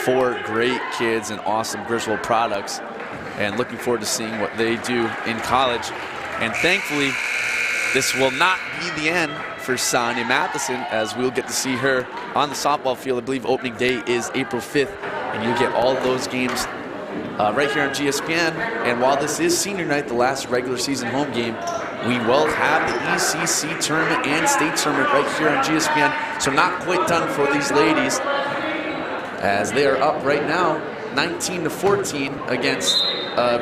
4 great kids and awesome Griswold products, and looking forward to seeing what they do in college. And thankfully, this will not be the end for Sonia Matheson, as we'll get to see her on the softball field. I believe opening day is April 5th, and you'll get all of those games right here on GSPN. And while this is senior night, the last regular season home game, we will have the ECC tournament and state tournament right here on GSPN. So not quite done for these ladies, as they are up right now 19-14 against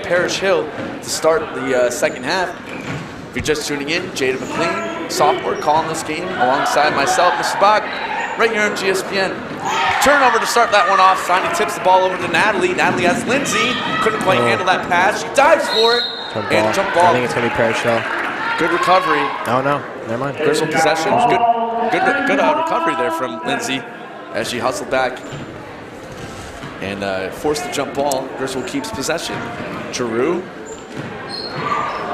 Parish Hill to start the second half. If you're just tuning in, Jada McLean, sophomore, calling this game alongside myself, Mr. Bach, right here on GSPN. Turnover to start that one off. Sonia tips the ball over to Natalie. Natalie has Lindsay. Couldn't quite handle that pass. She dives for it. Jump ball. I think it's going to be Parish Hill. Good recovery. Oh, no. Never mind. Griswold possession. Good recovery there from Lindsay as she hustled back and forced the jump ball. Griswold keeps possession. Giroux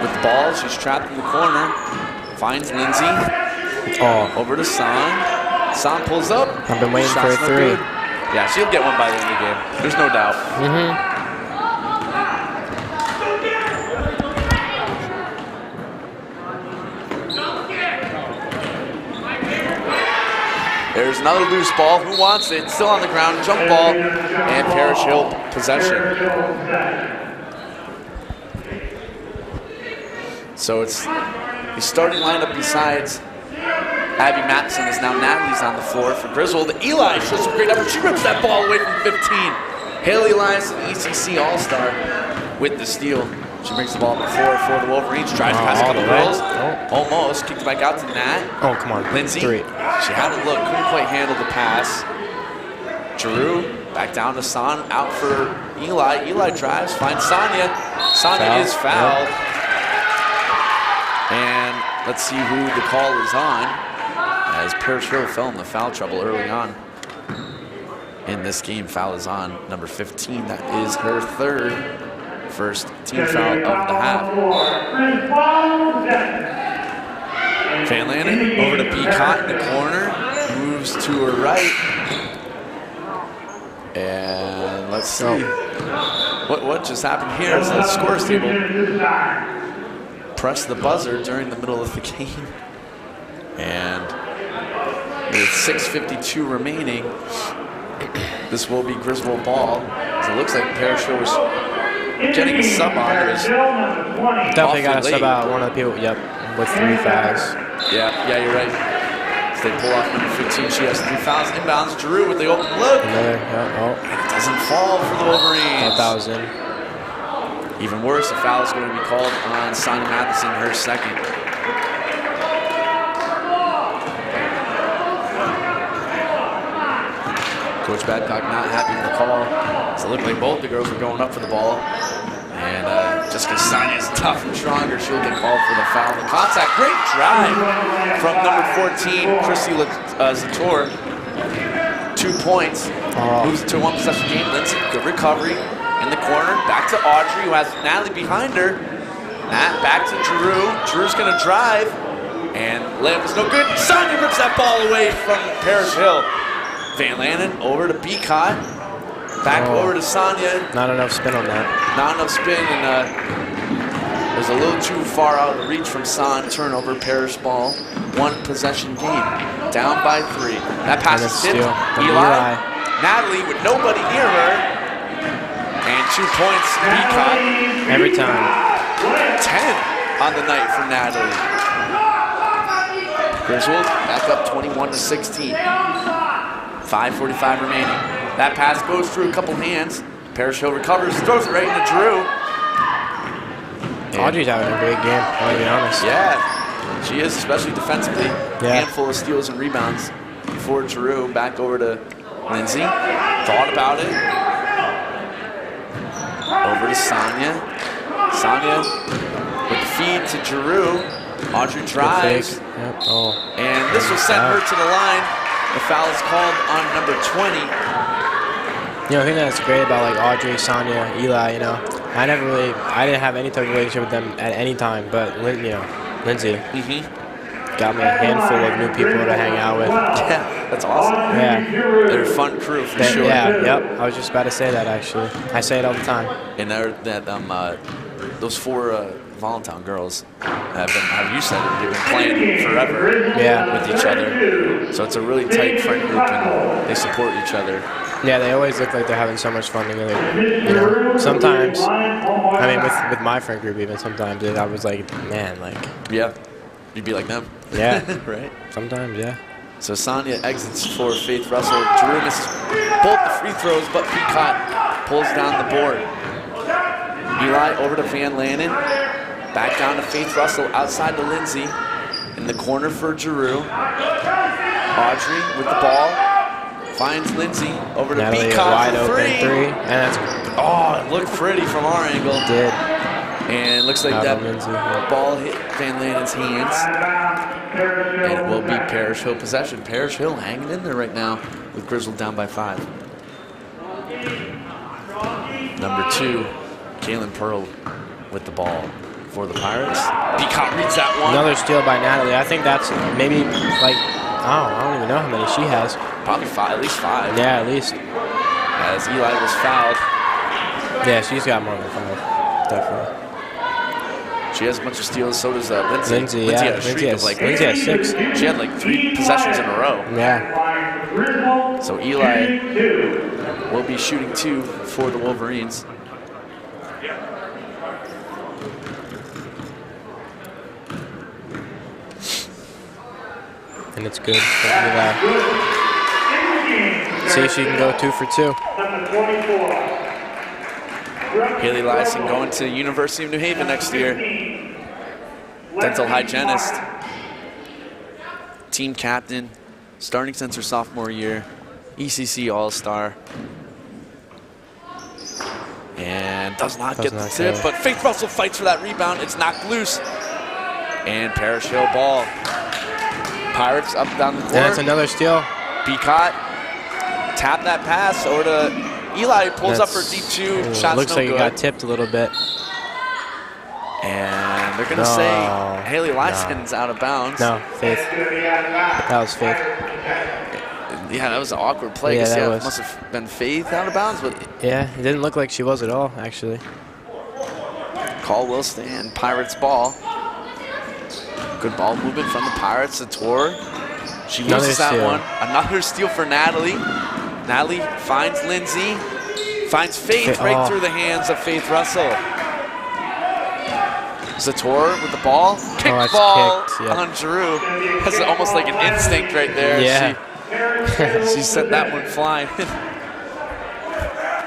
with the ball. She's trapped in the corner. Finds Lindsay. Over to San. San pulls up. I've been waiting for a 3. Good. Yeah, she'll get one by the end of the game. There's no doubt. There's another loose ball. Who wants it? Still on the ground. Jump ball. And Parish Hill possession. So it's the starting lineup besides Abby Matheson is now Natalie's on the floor for Griswold. Eli shows some great effort. She rips that ball away from 15. Haley Eliason, ECC All-Star, with the steal. She brings the ball up the floor for the Wolverines. Tries to pass a couple girls. Almost. Kicked back out to Nat. Oh, come on. Lindsay. 3. She had a look. Couldn't quite handle the pass. Giroux back down to San. Out for Eli. Eli drives. Finds Sonia. Sonia is fouled. And let's see who the call is on, as Parish Hill fell in the foul trouble early on in this game. Foul is on number 15. That is her first team foul of the half. Van Lanen over to Peacock in the corner. Moves to her right. And let's see. What just happened here is the scores table press the buzzer during the middle of the game. And with 6:52 remaining, This will be Griswold ball. So it looks like Parish Hill was getting a sub on. It was Definitely got to sub out one of the people, yep, with 3 fouls. Yeah, you're right. So they pull off number 15. She has 3 fouls. Inbounds, Drew with the open look. Another, yeah, It doesn't fall for the Wolverines. Thought that was in. Even worse, a foul is going to be called on Sonia Matheson, her second. Coach Badcock not happy with the call. So it looked like both the girls were going up for the ball. And just because Sonia's tough and stronger, she'll get called for the foul. The contact, great drive from number 14, Christy Zator. 2 points. Moves it to a 1-possession game. Lindsay, good recovery. In the corner, back to Audrey, who has Natalie behind her. Nat back to Drew. Drew's gonna drive. And layup is no good. Sonia rips that ball away from Parish Hill. Van Lannen over to Beacott. Back over to Sonia. Not enough spin on that. Not enough spin, and it was a little too far out of the reach from Son. Turnover, Parish ball. 1-possession game. Down by 3. That pass is tipped. Eli. Natalie with nobody near her. And 2 points, Beacott. Every time. 10 on the night for Natalie. Griswold back up 21-16. 5:45 remaining. That pass goes through a couple hands. Parish Hill recovers, throws it right into Drew. Audrey's having a great game, I'll be honest. Yeah, she is, especially defensively. Yeah. Handful of steals and rebounds for Drew. Back over to Lindsay. Thought about it. Over to Sonia. Sonia with the feed to Drew. Audrey drives. Yep. And this will send her to the line. The foul is called on number 20. You know, I think that's great about like Audrey, Sonia, Eli, you know. I didn't have any type of relationship with them at any time, but Lindsay got me a handful of new people to hang out with. Yeah, that's awesome. Yeah. They're a fun crew for sure. Yeah, yep. I was just about to say that actually. I say it all the time. And those 4 Volantown girls have you said it, they've been playing forever with each other. So it's a really tight friend group and they support each other. Yeah, they always look like they're having so much fun together. You know, sometimes, I mean, with my friend group even, sometimes I was like, man, like. Yeah, you'd be like them. Yeah. Right? Sometimes, yeah. So Sonia exits for Faith Russell. Drew misses both the free throws, but Beacott pulls down the board. Eli over to Van Lannen. Back down to Faith Russell, outside to Lindsay. In the corner for Giroux. Audrey with the ball. Finds Lindsay over to Natalie, Beacott wide for open 3. And that's it looked pretty from our angle. It did. And it looks like Out that on Lindsay. ball hit Van Lannen's hands. And it will be Parish Hill possession. Parish Hill hanging in there right now with Griswold down by 5. Number 2, Kaylin Pearl with the ball for the Pirates. Beacott reads that one. Another steal by Natalie. I think that's maybe like, I don't even know how many she has. Probably 5, at least 5. Yeah, at least. As Eli was fouled. Yeah, she's got more than 5, definitely. She has a bunch of steals, so does Lindsay. Lindsay had a streak of like Lindsay has 6. She had like 3 possessions in a row. Yeah. So Eli will be shooting 2 for the Wolverines. And it's good. See if she can go 2 for 2. Haley Lyson going to the University of New Haven next year. Dental hygienist. Team captain. Starting since her sophomore year. ECC All-Star. And does not get the tip, but Faith Russell fights for that rebound. It's knocked loose. And Parish Hill ball. Pirates up down the court. And that's another steal. Beacott tap that pass over to Eli. Pulls up for deep 2. Shots looks no like good. it got tipped a little bit. And they're going to say Haley Lyson's out of bounds. No, Faith. That was Faith. Yeah, that was an awkward play. Yeah, that it must have been Faith out of bounds, but yeah, it didn't look like she was at all, actually. Call will stand. Pirates ball. Good ball movement from the Pirates. Zator. She loses that one. Another steal for Natalie. Natalie finds Lindsay, finds Faith right through the hands of Faith Russell. Zator with the ball, kick ball on Giroux. That's almost like an instinct right there. Yeah. She sent that one flying.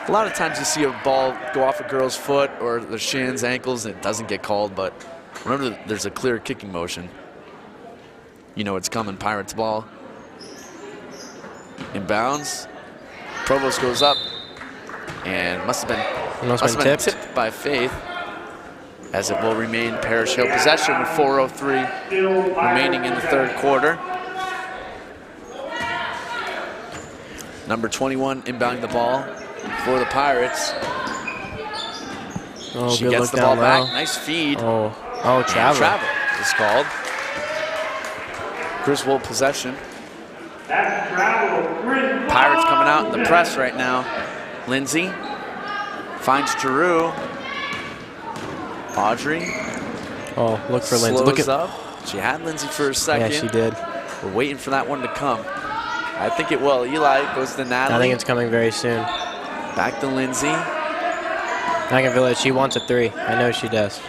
A lot of times you see a ball go off a girl's foot or their shins, ankles, and it doesn't get called, but remember there's a clear kicking motion. You know it's coming, Pirates ball. Inbounds. Provost goes up and must have been tipped by Faith, as it will remain Parish Hill possession with 4:03 remaining in the third quarter. Number 21 inbounding the ball for the Pirates. Oh, she gets the ball back. Nice feed. Travel. Travel is called. Griswold possession. Pirates coming out in the press right now. Lindsay finds Giroux. Audrey. Oh, look for Lindsay. Look up. She had Lindsay for a second. Yeah, she did. We're waiting for that one to come. I think it will. Eli goes to Natalie. I think it's coming very soon. Back to Lindsay. I can feel it. She wants a 3. I know she does.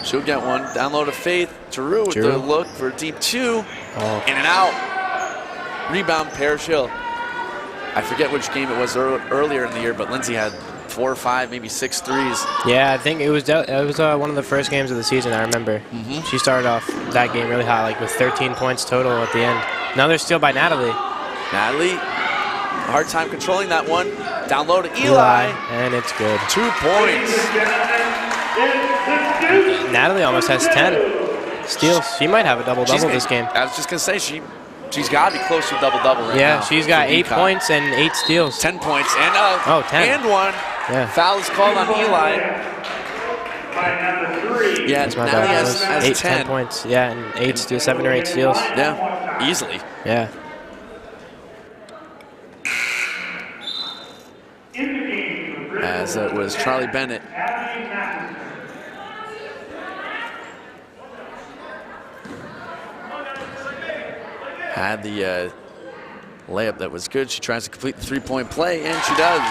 She'll get one. Down low to Faith. Giroux with the look for a deep 2. In and out. Rebound, Parish Hill. I forget which game it was earlier in the year, but Lindsay had 4 or 5, maybe 6 threes. Yeah, I think it was one of the first games of the season, I remember. She started off that game really hot, like with 13 points total at the end. Another steal by Natalie. Natalie, hard time controlling that one. Down low to Eli. And it's good. 2 points. Natalie almost has 10 steals. She might have a double-double this game. I was just going to say, she's got to be close to a double-double right now. Yeah, she's got 8 points and 8 steals. 10 points and 10. And 1. Yeah. Foul is called on Eli. Yeah, Natalie has 10 points. Yeah, and 8 steals, 7 or 8 steals. Yeah, easily. Yeah. As it was Charlie Bennett. Had the layup that was good. She tries to complete the 3-point play, and she does.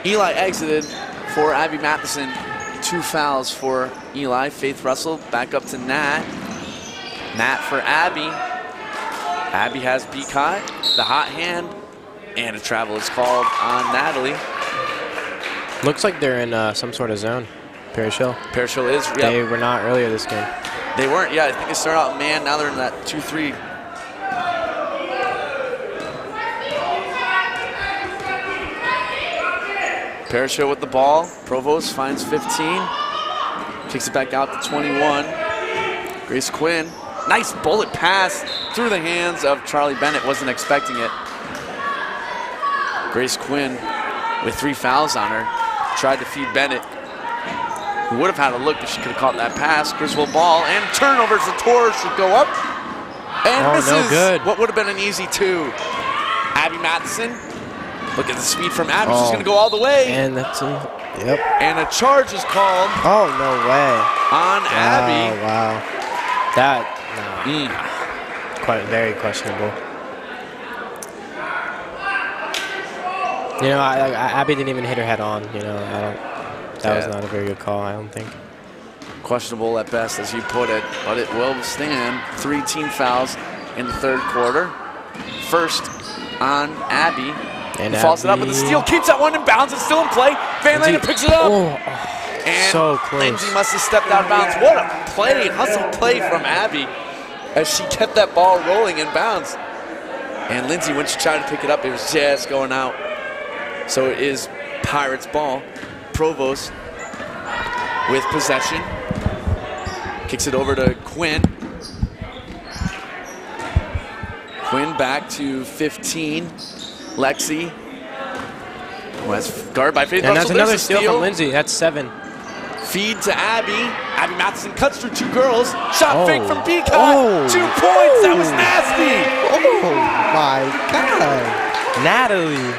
Eli exited for Abby Matheson. 2 fouls for Eli. Faith Russell back up to Nat. Nat for Abby. Abby has Beacott, the hot hand, and a travel is called on Natalie. Looks like they're in some sort of zone. Parish Hill. Parish Hill is. Yep. They were not earlier this game. They weren't, yeah. I think they started out man. Now they're in that 2-3. Parish Hill with the ball. Provost finds 15. Kicks it back out to 21. Grace Quinn. Nice bullet pass through the hands of Charlie Bennett. Wasn't expecting it. Grace Quinn with 3 fouls on her. Tried to feed Bennett, who would have had a look if she could have caught that pass. Griswold ball and turnover. Zator should go up and misses. No good. What would have been an easy 2. Abby Matheson. Look at the speed from Abby. She's going to go all the way. And that's yep. And a charge is called. Oh, no way. On Abby. Oh, wow. That, very questionable. You know, Abby didn't even hit her head on. You know, that was not a very good call, I don't think. Questionable at best, as you put it, but it will stand. 3 team fouls in the third quarter. First on Abby. And falls it up with a steal, keeps that one in bounds. It's still in play. Van Landen picks it up. And so close. Lindsay must have stepped out of bounds. What a play, hustle play from Abby as she kept that ball rolling in bounds. And Lindsay, when she tried to pick it up, it was just going out. So it is Pirates ball. Provost with possession. Kicks it over to Quinn. Quinn back to 15. Lexi. Oh, that's guard by Faith And Russell. that's another steal from Lindsay. That's 7. Feed to Abby. Abby Matheson cuts through 2 girls. Shot fake from Beacott. 2 points. That was nasty. Oh, my God. Natalie.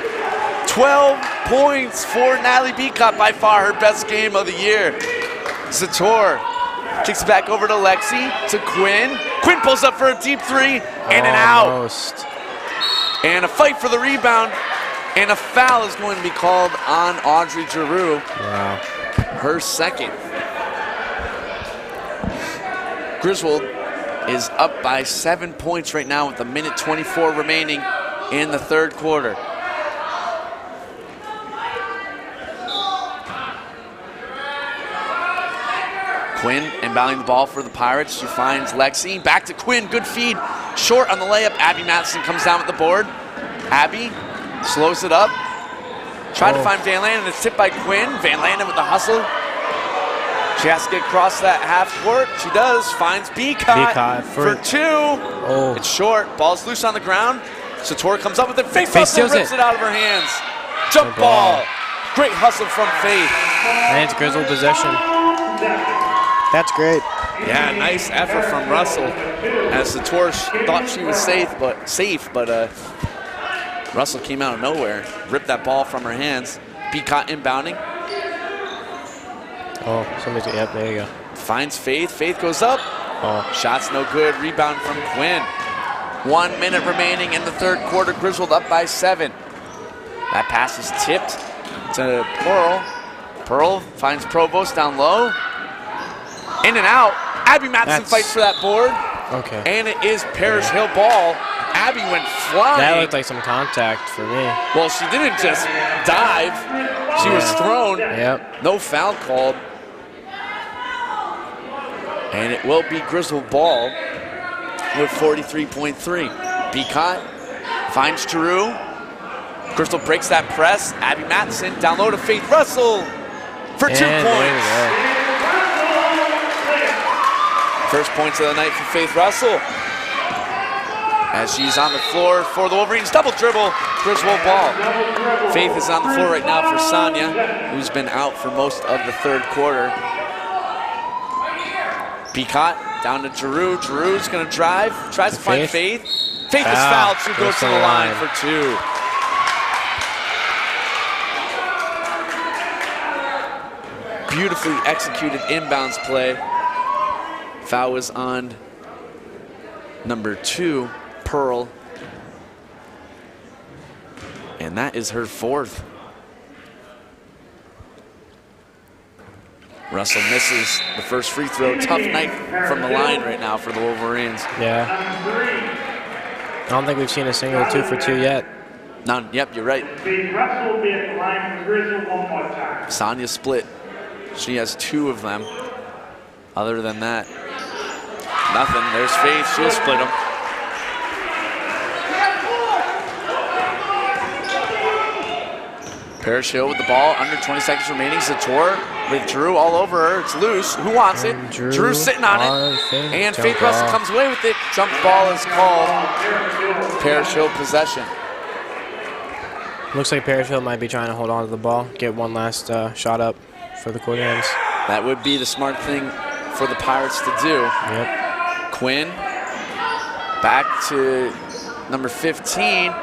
12 points for Natalie Beacott, by far her best game of the year. Zator kicks it back over to Lexi, to Quinn. Quinn pulls up for a deep 3, and an out. Almost. And a fight for the rebound. And a foul is going to be called on Audrey Giroux. Wow. Her second. Griswold is up by 7 points right now with a minute 24 remaining in the third quarter. Quinn inbounding the ball for the Pirates. She finds Lexi. Back to Quinn. Good feed. Short on the layup. Abby Matheson comes down with the board. Abby slows it up. Tried to find Van Landen. It's tipped by Quinn. Van Landen with the hustle. She has to get across that half court. She does. Finds Beacott for two. Oh. It's short. Ball's loose on the ground. Sator comes up with it. Faith Russell rips it out of her hands. Jump ball. Great hustle from Faith. And it's Griswold possession. That's great. Yeah, nice effort from Russell. As Sator thought she was safe, but Russell came out of nowhere, ripped that ball from her hands. Beacott inbounding. Oh, somebody's, yep, there you go. Finds Faith. Faith goes up. Oh. Shot's no good. Rebound from Quinn. 1 minute remaining in the third quarter. Griswold up by 7. That pass is tipped to Pearl. Pearl finds Provost down low. In and out. Abby Matheson fights for that board. Okay. And it is Parish Hill ball. Abby went flying. That looked like some contact for me. Well, she didn't just dive. She was thrown. Yep. No foul called. And it will be Griswold ball with 43.3. Beacott finds Giroux. Crystal breaks that press. Abby Matheson down low to Faith Russell for 2 points. First points of the night for Faith Russell. As she's on the floor for the Wolverines. Double dribble, Griswold ball. Faith is on the floor right now for Sonia, who's been out for most of the third quarter. Beacott down to Giroux. Giroux's gonna drive, tries to find Faith. Faith is fouled, she goes to the line for 2. Beautifully executed inbounds play. Foul was on number 2, Pearl. And that is her 4th. Russell misses the first free throw. Tough night from the line right now for the Wolverines. Yeah. I don't think we've seen a single 2 for 2 yet. None. Yep, you're right. Russell will be at the line for Griswold one more time. Sonia split. She has 2 of them. Other than that, nothing. There's Faith. She'll split them. Parish Hill with the ball. Under 20 seconds remaining. Sator with Giroux all over her. It's loose. Who wants it? Giroux sitting on it. And Faith Russell comes away with it. Jump ball is called. Parish Hill possession. Looks like Parish Hill might be trying to hold on to the ball, get one last shot up for the quarter ends. That would be the smart thing for the Pirates to do. Yep. Quinn back to number 15.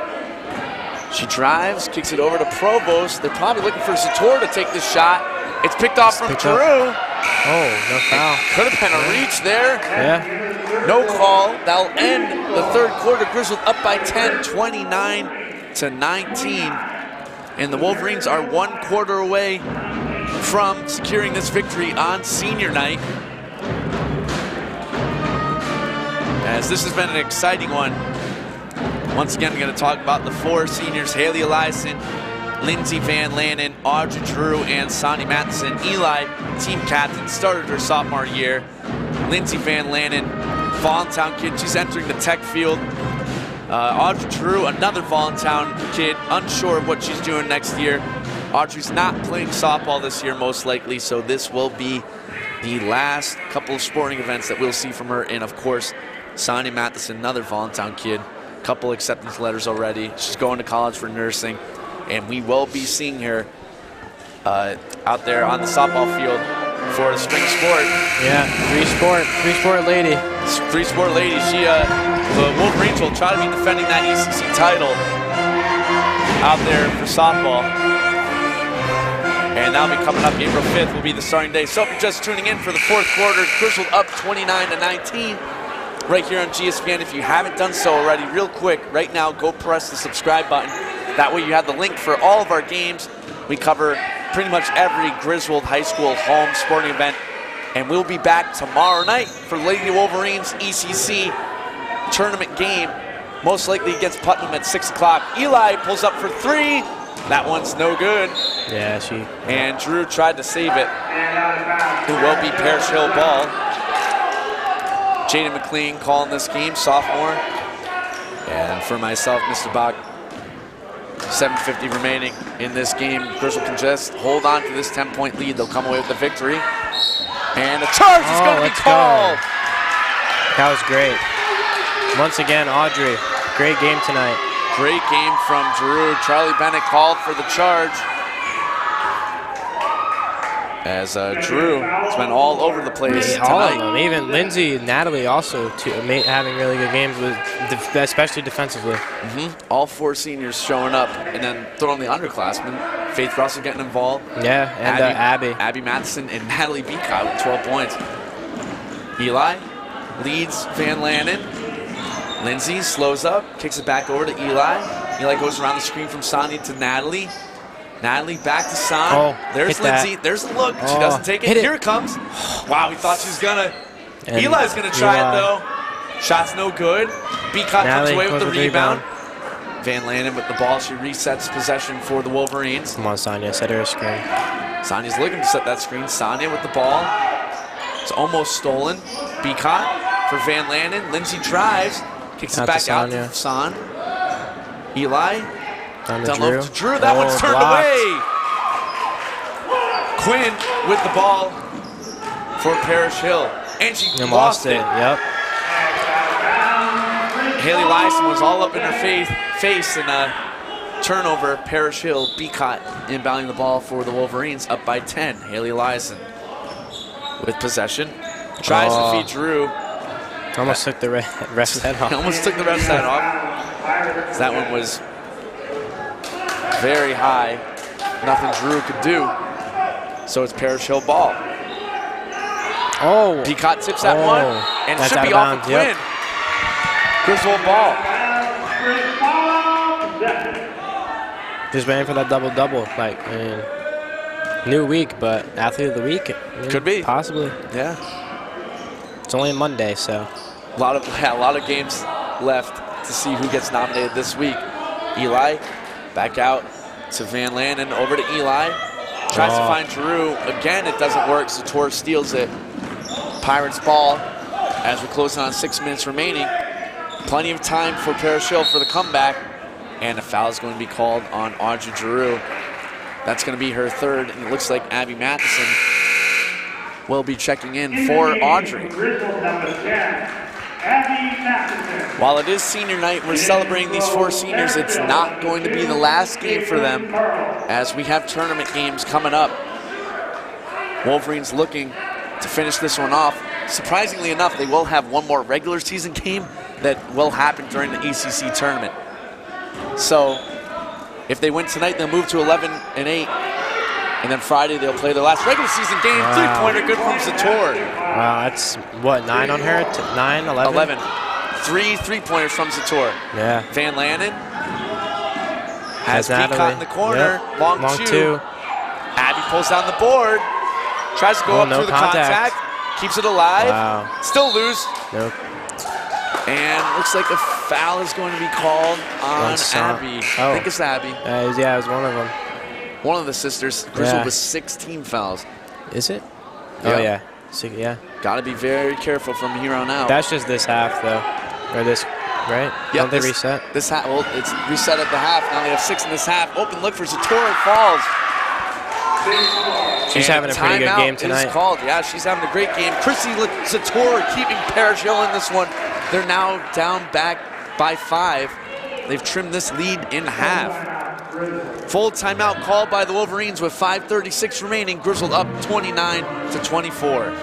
She drives, kicks it over to Provost. They're probably looking for Sator to take this shot. It's picked off from Giroux. Oh, no foul. Could have been a reach there. Yeah. No call. That'll end the third quarter. Griswold up by 10, 29-19. And the Wolverines are 1 quarter away from securing this victory on senior night. As this has been an exciting one. Once again, I'm going to talk about the 4 seniors: Haley Eliason, Lindsay Van Landen, Audrey Giroux, and Sonia Matheson. Eli, team captain, started her sophomore year. Lindsay Van Landen, Voluntown kid, she's entering the tech field. Audrey Giroux, another Voluntown kid, unsure of what she's doing next year. Audrey's not playing softball this year, most likely, so this will be the last couple of sporting events that we'll see from her. And of course, Sonia Matheson, another Voluntown kid. Couple acceptance letters already. She's going to college for nursing, and we will be seeing her out there on the softball field for the spring sport. Yeah, three sport lady. Three sport lady. She, the Wolverines will try to be defending that ECC title out there for softball, and that'll be coming up. April 5th will be the starting day. So if you're just tuning in for the 4th quarter, Griswold up 29-19. right here on GSPN. If you haven't done so already, real quick, right now, go press the subscribe button. That way you have the link for all of our games. We cover pretty much every Griswold High School home sporting event. And we'll be back tomorrow night for Lady Wolverines ECC tournament game, most likely against Putnam at 6 o'clock. Eli pulls up for 3. That one's no good. Yeah, And Drew tried to save it. It will be Parish Hill ball. Jaden McLean calling this game, sophomore. And for myself, Mr. Bach, 7:50 remaining in this game. Griswold can just hold on to this 10-point lead. They'll come away with the victory. And a charge is going to be called. That was great. Once again, Audrey, great game tonight. Great game from Drew. Charlie Bennett called for the charge. As Drew has been all over the place tonight. All of them. Even Lindsay and Natalie also having really good games, especially defensively. All 4 seniors showing up, and then throwing the underclassmen. Faith Russell getting involved. Yeah, and Abby. Abby Matheson and Natalie Beacott with 12 points. Eli leads Van Lannen. Lindsay slows up, kicks it back over to Eli. Eli goes around the screen from Sonia to Natalie. Natalie back to Son. Oh, there's Lindsay. There's the look. She doesn't take it. Here it comes. Wow, we thought she was gonna. And Eli's gonna try it though. Shot's no good. Beacott comes away with the rebound. Van Lannen with the ball. She resets possession for the Wolverines. Come on, Sonia, set her a screen. Sonia's looking to set that screen. Sonia with the ball. It's almost stolen. Beacott for Van Lannen. Lindsay drives. Kicks it back out to Son. Eli. Down low to Drew. That one's turned away. Quinn with the ball for Parish Hill. And she lost it. Yep. Haley Lyson was all up in her face and turnover. Parish Hill. Beacott inbounding the ball for the Wolverines, up by 10. Haley Lyson with possession. Tries to feed Drew. Almost took the ref's head off. Almost took the ref's head off. That one was very high. Nothing Drew could do. So it's Parish Hill ball. Oh. Beacott tips that one. And it should be off of Quinn. Griswold ball. Just waiting for that double-double. Like, new week, but athlete of the week. Could be. Possibly. Yeah. It's only Monday, so. A lot of games left to see who gets nominated this week. Eli back out to Van Lannen, over to Eli. Tries to find Drew. Again, it doesn't work. Sator steals it. Pirates ball as we're closing on 6 minutes remaining. Plenty of time for Parish Hill for the comeback. And a foul is going to be called on Audrey Drew. That's going to be her 3rd, and it looks like Abby Matheson will be checking in for Audrey. While it is senior night, we're celebrating these 4 seniors. It's not going to be the last game for them, as we have tournament games coming up. Wolverines looking to finish this one off. Surprisingly enough, they will have one more regular season game that will happen during the ECC tournament. So if they win tonight, they'll move to 11-8. And then Friday, they'll play their last regular season game. Wow. 3-pointer good from Sator. Wow, that's, what, 9 on her? 9, 11? 11. 3 3-pointers from Sator. Yeah. Van Lannen has Beacott in the corner. Yep. Long two. Abby pulls down the board. Tries to go up through the contact. Keeps it alive. Wow. Still loose. Nope. And looks like a foul is going to be called on Abby. I think it's Abby. Yeah, it was one of them. One of the sisters. Griswold with 16 fouls. Is it? Yeah. Oh, yeah. So, yeah. Got to be very careful from here on out. That's just this half, though. Or this, right? Yeah, Don't they reset? This half, well, it's reset at the half. Now they have 6 in this half. Open look for Sator. Falls. She's having a pretty good game tonight. Is called. Yeah, she's having a great game. Chrissy Sator keeping Parish Hill in this one. They're now down back by 5. They've trimmed this lead in half. Full timeout called by the Wolverines with 5:36 remaining. Griswold up 29-24.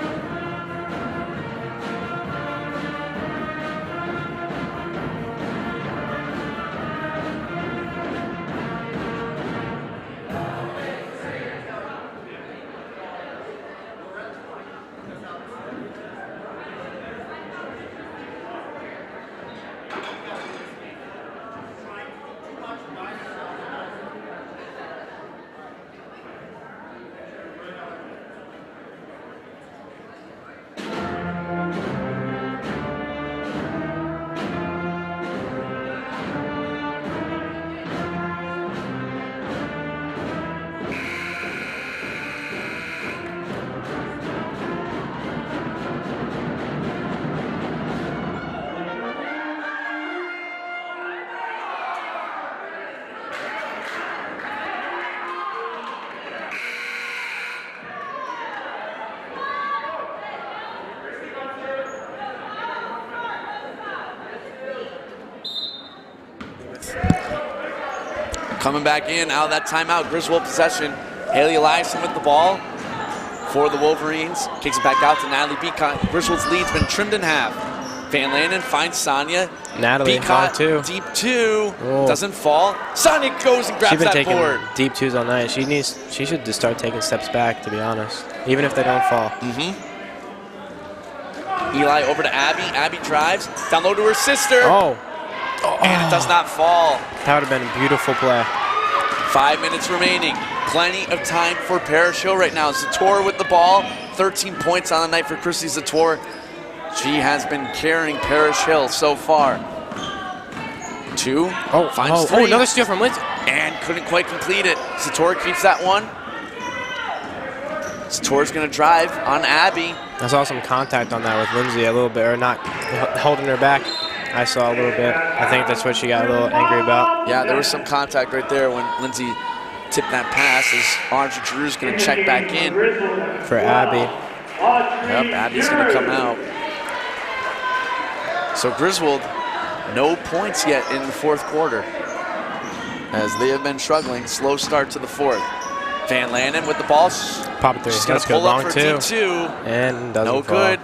Coming back in, out of that timeout, Griswold possession. Haley Eliason with the ball for the Wolverines. Kicks it back out to Natalie Beacott. Griswold's lead's been trimmed in half. Van Landen finds Sonia. Natalie, Beacott, two. deep two. Oh. Doesn't fall. Sonia goes and grabs She's been that taking board. deep twos all night. She should just start taking steps back, to be honest, even if they don't fall. Eli over to Abby. Abby drives. Down low to her sister. Oh. And it does not fall. That would have been a beautiful play. 5 minutes remaining. Plenty of time for Parish Hill right now. Zator with the ball. 13 points on the night for Christy Zator. She has been carrying Parish Hill so far. Two. Finds three. Oh, another steal from Lindsay. And couldn't quite complete it. Zator keeps that one. Zator's going to drive on Abby. I saw some contact on that with Lindsay a little bit, or not holding her back. I saw a little bit. I think that's what she got a little angry about. Yeah, there was some contact right there when Lindsay tipped that pass as Audrey Drew's going to check back in. For Abby. Yep, Abby's going to come out. So Griswold, no points yet in the fourth quarter as they have been struggling. Slow start to the fourth. Van Landen with the ball. Pop it through. She's going to pull up for deep two. And doesn't no fall. good.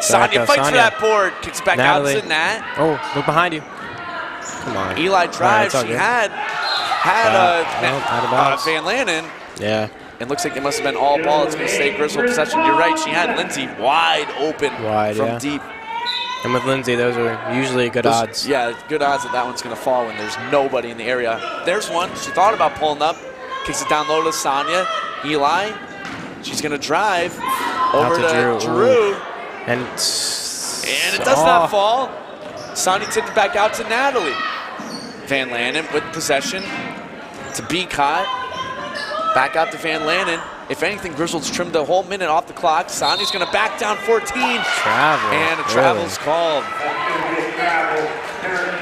Sonia fights for that board. Kicks back Natalie. out to Nat. Oh, look behind you. Come on. Eli drives. She had Van Landen. Yeah. It looks like it must have been all ball. It's going to stay Griswold possession. You're right. She had Lindsay wide open from deep. And with Lindsay, those are usually good odds. Yeah, good odds that one's going to fall when there's nobody in the area. There's one. She thought about pulling up. Kicks it down low to Sonia. Eli. She's going to drive over to Drew. And it does not fall. Sonia tipped it back out to Natalie. Van Landen with possession to Beacott. Back out to Van Landen. If anything, Griswold's trimmed a whole minute off the clock. Sonia's going to back down 14. Travel. And a travel's called.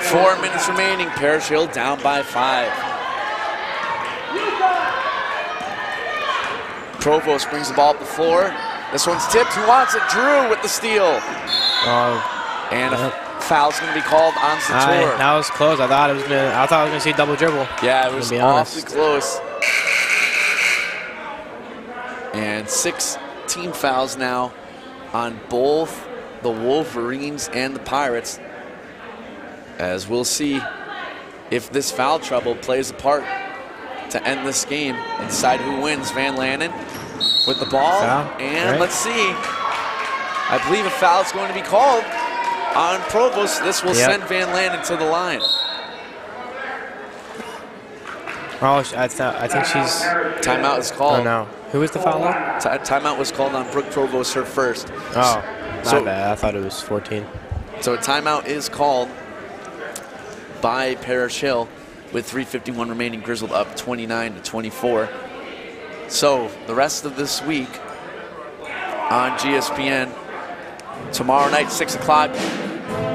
4 minutes remaining. Parish Hill down by 5. Provost brings the ball up the floor. This one's tipped. Who wants it? Drew with the steal. And a foul's going to be called on Zator. That was close. I thought I was going to see double dribble. Yeah, it was awfully close. And 6 team fouls now on both the Wolverines and the Pirates. As we'll see if this foul trouble plays a part to end this game and decide who wins. Van Landen with the ball. Let's see. I believe a foul is going to be called on Provost. This will send Van Landen to the line. Oh, I think she's... Timeout is called. Oh, no. Who was the foul on? Timeout was called on Brooke Provost, her first. Oh, my bad. I thought it was 14. So a timeout is called by Parish Hill with 3:51 remaining. Griswold up 29-24. So the rest of this week on GSPN, tomorrow night, 6 o'clock,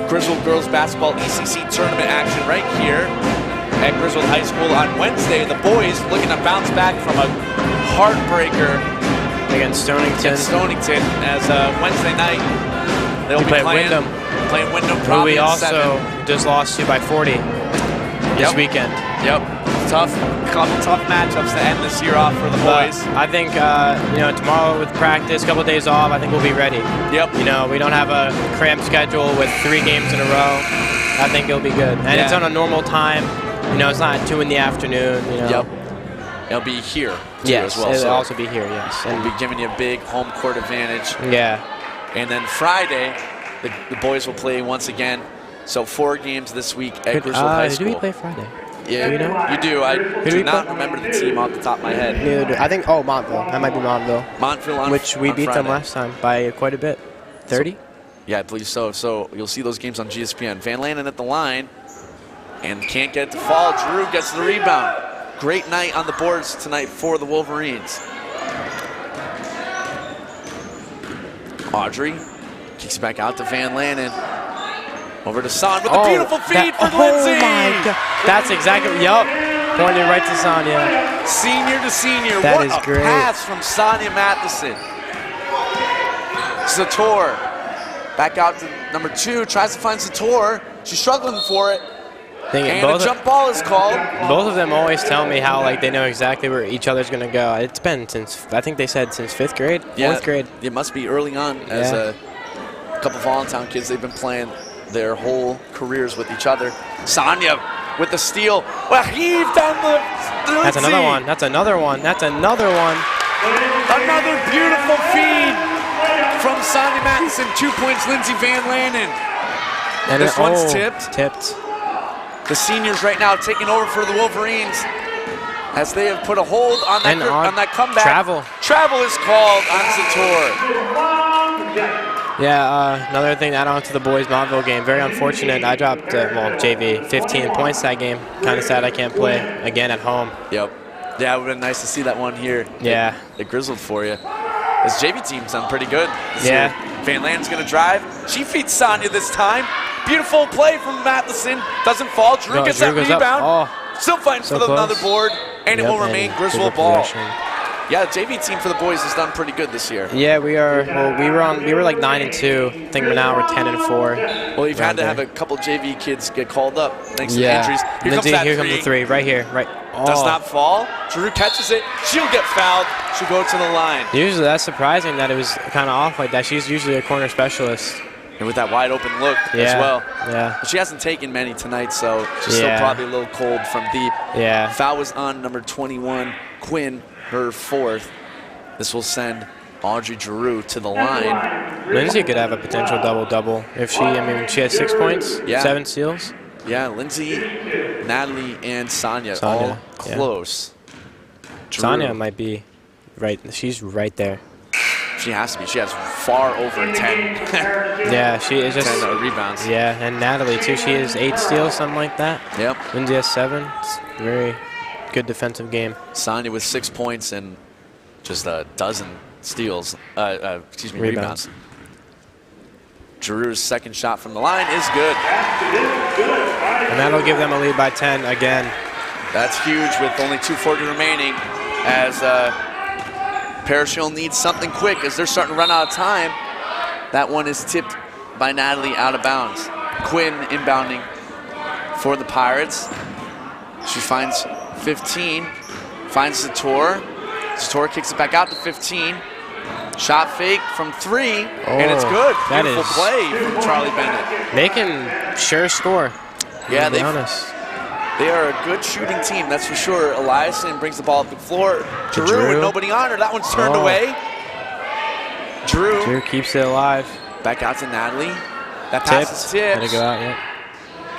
Griswold Girls Basketball ECC Tournament action right here at Griswold High School. On Wednesday, the boys looking to bounce back from a heartbreaker against Stonington. As Wednesday night, they'll be playing Wyndham. Who we also just lost to by 40 this weekend. Yep. Couple tough matchups to end this year off for the boys. I think tomorrow with practice, a couple of days off, I think we'll be ready. Yep. We don't have a cramped schedule with 3 games in a row. I think it'll be good. And it's on a normal time. It's not 2 in the afternoon. Yep. It'll be here as well. It'll also be here. And we'll be giving you a big home court advantage. Yeah. And then Friday, the boys will play once again. So 4 games this week at Griswold High School. Do we play Friday? Yeah, you do. I do not remember the team off the top of my head. Neither do I. think, Montville. That might be Montville. Montville which we beat Friday. them last time by quite a bit. 30? Yeah, I believe so. So you'll see those games on GSPN. Van Landen at the line and can't get it to fall. Drew gets the rebound. Great night on the boards tonight for the Wolverines. Audrey kicks it back out to Van Landen. Over to Son with a beautiful feed for Lindsay. Oh my God. That's exactly, pointed right to Sonia. Senior to senior. That what is a great. pass from Sonia Matheson. Zator back out to number 2, tries to find Zator. She's struggling for it. And a jump ball is called. Both of them always tell me how like they know exactly where each other's gonna go. It's been since I think they said since 5th grade, 4th grade. It must be early on as a couple Voluntown kids. They've been playing their whole careers with each other. Sonia with the steal. Well, heave down the. That's another one. That's another one. That's another one. Another beautiful feed from Sonia Matheson. 2 points, Lindsay Van Lanen. And this one's tipped. Tipped. The seniors right now taking over for the Wolverines as they have put a hold on that, on that comeback. Travel. Travel is called on Zator. Yeah, another thing to add on to the boys Montville game. Very unfortunate. I dropped, well, JV, 15 points that game. Kind of sad I can't play again at home. Yep. Yeah, it would have been nice to see that one here. Yeah. It Griswold for you. This JV team's done pretty good. Yeah. Van Lanen's going to drive. She feeds Sonia this time. Beautiful play from Matheson. Doesn't fall. Drew gets that rebound. Oh. Still fighting for another board. And it will remain Griswold ball. Yeah, the JV team for the boys has done pretty good this year. Yeah, we are. Well, we were like 9-2. I think now we're 10-4. Well, you've had to have a couple JV kids get called up thanks to injuries. Here comes the three, right here, right. Oh. Does not fall. Drew catches it. She'll get fouled. She'll go to the line. Usually, that's surprising that it was kind of off like that. She's usually a corner specialist. And with that wide open look as well. Yeah. But she hasn't taken many tonight, so she's still probably a little cold from deep. Yeah. Foul was on number 21, Quinn, her 4th. This will send Audrey Giroux to the line. Lindsay could have a potential double-double if she, I mean, she has 6 points, 7 steals. Yeah, Lindsay, Natalie, and Sonia all close. Sonia might be right. She's right there. She has to be. She has far over 10. Yeah, she is just 10 rebounds. Yeah, and Natalie too. She has 8 steals, something like that. Yep. Lindsay has 7. It's a very good defensive game. Sonia with 6 points and just a dozen steals. Rebounds. Giroux's second shot from the line is good. And that'll give them a lead by 10 again. That's huge with only 2:40 remaining as Parish Hill needs something quick as they're starting to run out of time. That one is tipped by Natalie out of bounds. Quinn inbounding for the Pirates. She finds 15, finds Zator. Zator kicks it back out to 15. Shot fake from 3, and it's good. Beautiful play from Charlie Bennett. They can sure score. Yeah, to be honest. They are a good shooting team, that's for sure. Eliason brings the ball up the floor. Giroux with nobody on her. That one's turned away. Drew keeps it alive. Back out to Natalie. That pass is tipped. Let it go out, yeah.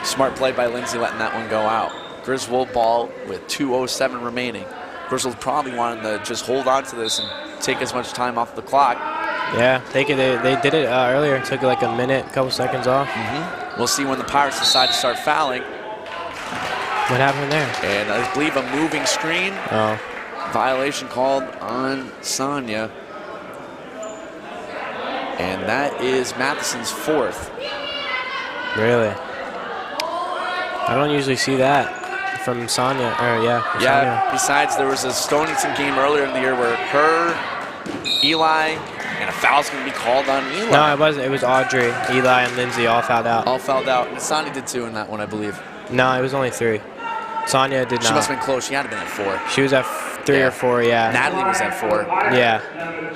Smart play by Lindsay letting that one go out. Griswold ball with 2:07 remaining. Griswold probably wanted to just hold on to this and take as much time off the clock. Yeah, they did it earlier. It took like a minute, a couple seconds off. We'll see when the Pirates decide to start fouling. What happened there? And I believe a moving screen. Oh. Violation called on Sonia. And that is Matheson's 4th. Really? I don't usually see that from Sonia. Sonia. Besides, there was a Stonington game earlier in the year where her, Eli, and a foul's going to be called on Eli. No, it wasn't. It was Audrey, Eli, and Lindsay all fouled out. All fouled out. And Sonia did too in that one, I believe. No, it was only 3. Sonia did not. She must have been close. She had to have been at 4. She was at 3 or 4, yeah. Natalie was at 4. Yeah.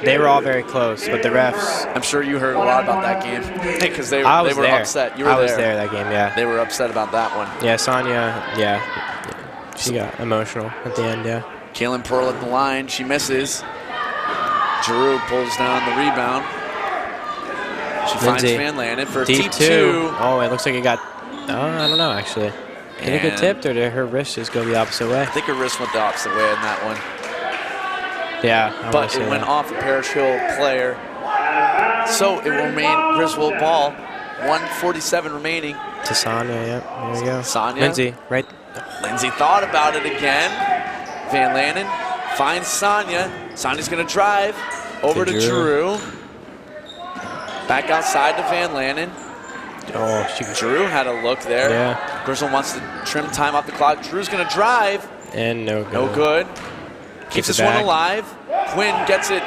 They were all very close, but the refs. I'm sure you heard a lot about that game because they were upset. You were there. I was there that game, yeah. They were upset about that one. Yeah, Sonia, she got emotional at the end, yeah. Kaylin Pearl at the line. She misses. Giroux pulls down the rebound. She finds Van Lanen for deep 2. Oh, it looks like it got, I don't know, actually. Did it get tipped, or did her wrist just go the opposite way? I think her wrist went the opposite way in that one. Yeah, but it went off a Parish Hill player. So it will remain Griswold ball. 1:47 remaining. To Sonia, yep. There we go. Sonia. Lindsay, right. Lindsay thought about it again. Van Lanen finds Sonia. Sonia's going to drive over to Giroux. Back outside to Van Lanen. Oh, Giroux had a look there. Yeah. Griswold wants to trim time off the clock. Drew's going to drive. And no good. No good. Keeps this one alive. Quinn gets it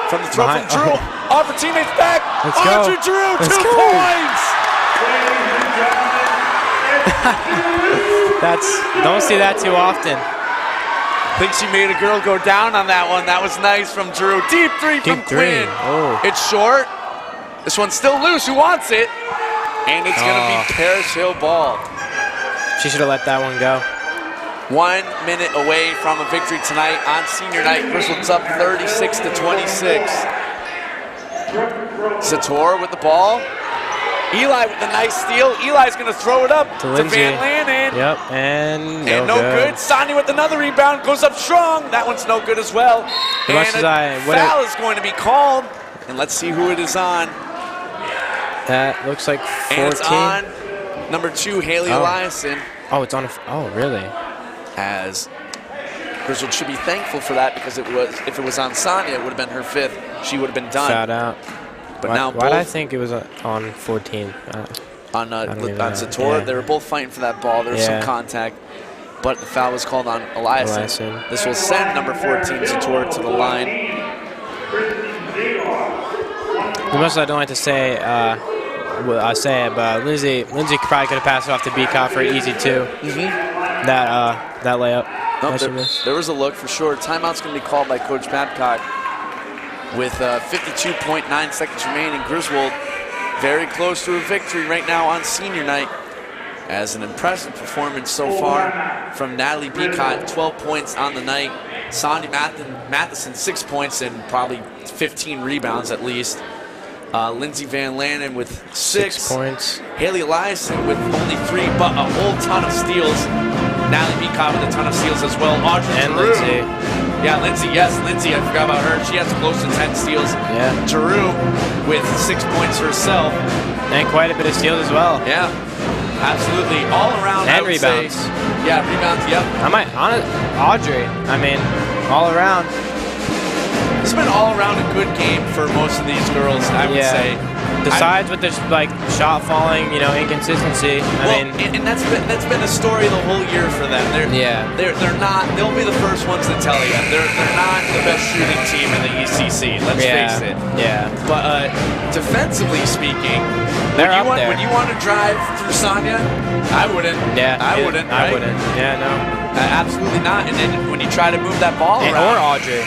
from the throw from Drew. Off her teammates back. Audrey Giroux, 2 points. Don't see that too often. Think she made a girl go down on that one. That was nice from Drew. Deep three from Quinn. Oh. It's short. This one's still loose. Who wants it? And it's going to be Parish Hill ball. She should have let that one go. 1 minute away from a victory tonight on senior night. Griswold's up 36-26. Sator with the ball. Eli with the nice steal. Eli's going to throw it up to Van Lanen. Yep, and no good. Sonia with another rebound. Goes up strong. That one's no good as well. And a foul is going to be called. And let's see who it is on. That looks like 14. And it's on number 2, Haley Eliason. Oh, it's on. Oh, really? As Griswold should be thankful for that, because if it was on Sonia, it would have been her 5th. She would have been done. Fouled out. But why now did I think it was on 14? On Sator, they were both fighting for that ball. There was some contact, but the foul was called on Eliason. This will send number 14 Sator to the line. As much as I don't like to say, I say it, but Lindsay probably could have passed it off to Beacott for an easy 2. That layup. Nope, there was a look for sure. Timeout's going to be called by Coach Babcock with 52.9 seconds remaining. Griswold very close to a victory right now on senior night, as an impressive performance so far from Natalie Beacott. 12 points on the night. Sonia Matheson 6 points and probably 15 rebounds at least. Lindsay Van Lanen with 6 points. Haley Eliason with only 3, but a whole ton of steals. Natalie Beacott with a ton of steals as well. Audrey and Giroux. Lindsay. Yeah, Lindsay, yes, Lindsay, I forgot about her. She has close to 10 steals. Yeah. Giroux with 6 points herself. And quite a bit of steals as well. Yeah, absolutely. All around, and rebounds. Yeah, rebounds, yep. Audrey, I mean, all around. It's been all around a good game for most of these girls, I would say. Besides with this shot falling, inconsistency. And that's been a story the whole year for them. They're not. They'll be the first ones to tell you they're not the best shooting team in the ECC. Let's face it. Yeah. But defensively speaking, they're up there. When you want to drive through Sonia, I wouldn't. Yeah. I wouldn't. I wouldn't. Yeah. No. Absolutely not. And then when you try to move that ball around, or Audrey,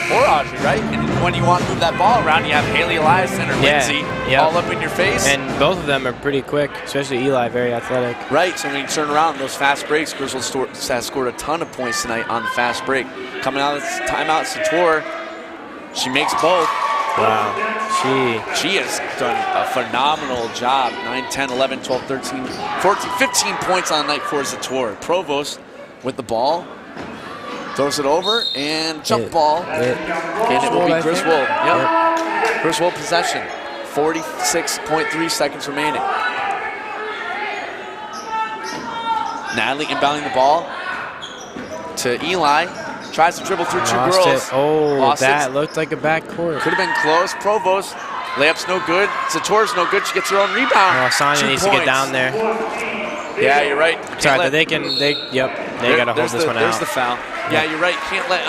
right? And when you want to move that ball around, you have Haley Eliason or Lindsay all up in your face. And both of them are pretty quick, especially Eli, very athletic. Right. So when you turn around those fast breaks, Griswold has scored a ton of points tonight on the fast break. Coming out of this timeout, Sator, she makes both. Wow. She has done a phenomenal job. 9, 10, 11, 12, 13, 14, 15 points on the night for Sator. Provost with the ball, throws it over, and jump ball, and it will be Griswold. Yep. Griswold possession, 46.3 seconds remaining. Natalie inbounding the ball to Eli, tries to dribble through 2 girls. Lost that looked like a backcourt. Could have been close. Provost, layup's no good. Sator's no good. She gets her own rebound. Sonia needs to get down there. Yeah, you're right. Sorry, they got to hold this one out. There's the foul. Yeah, you're right. Can't let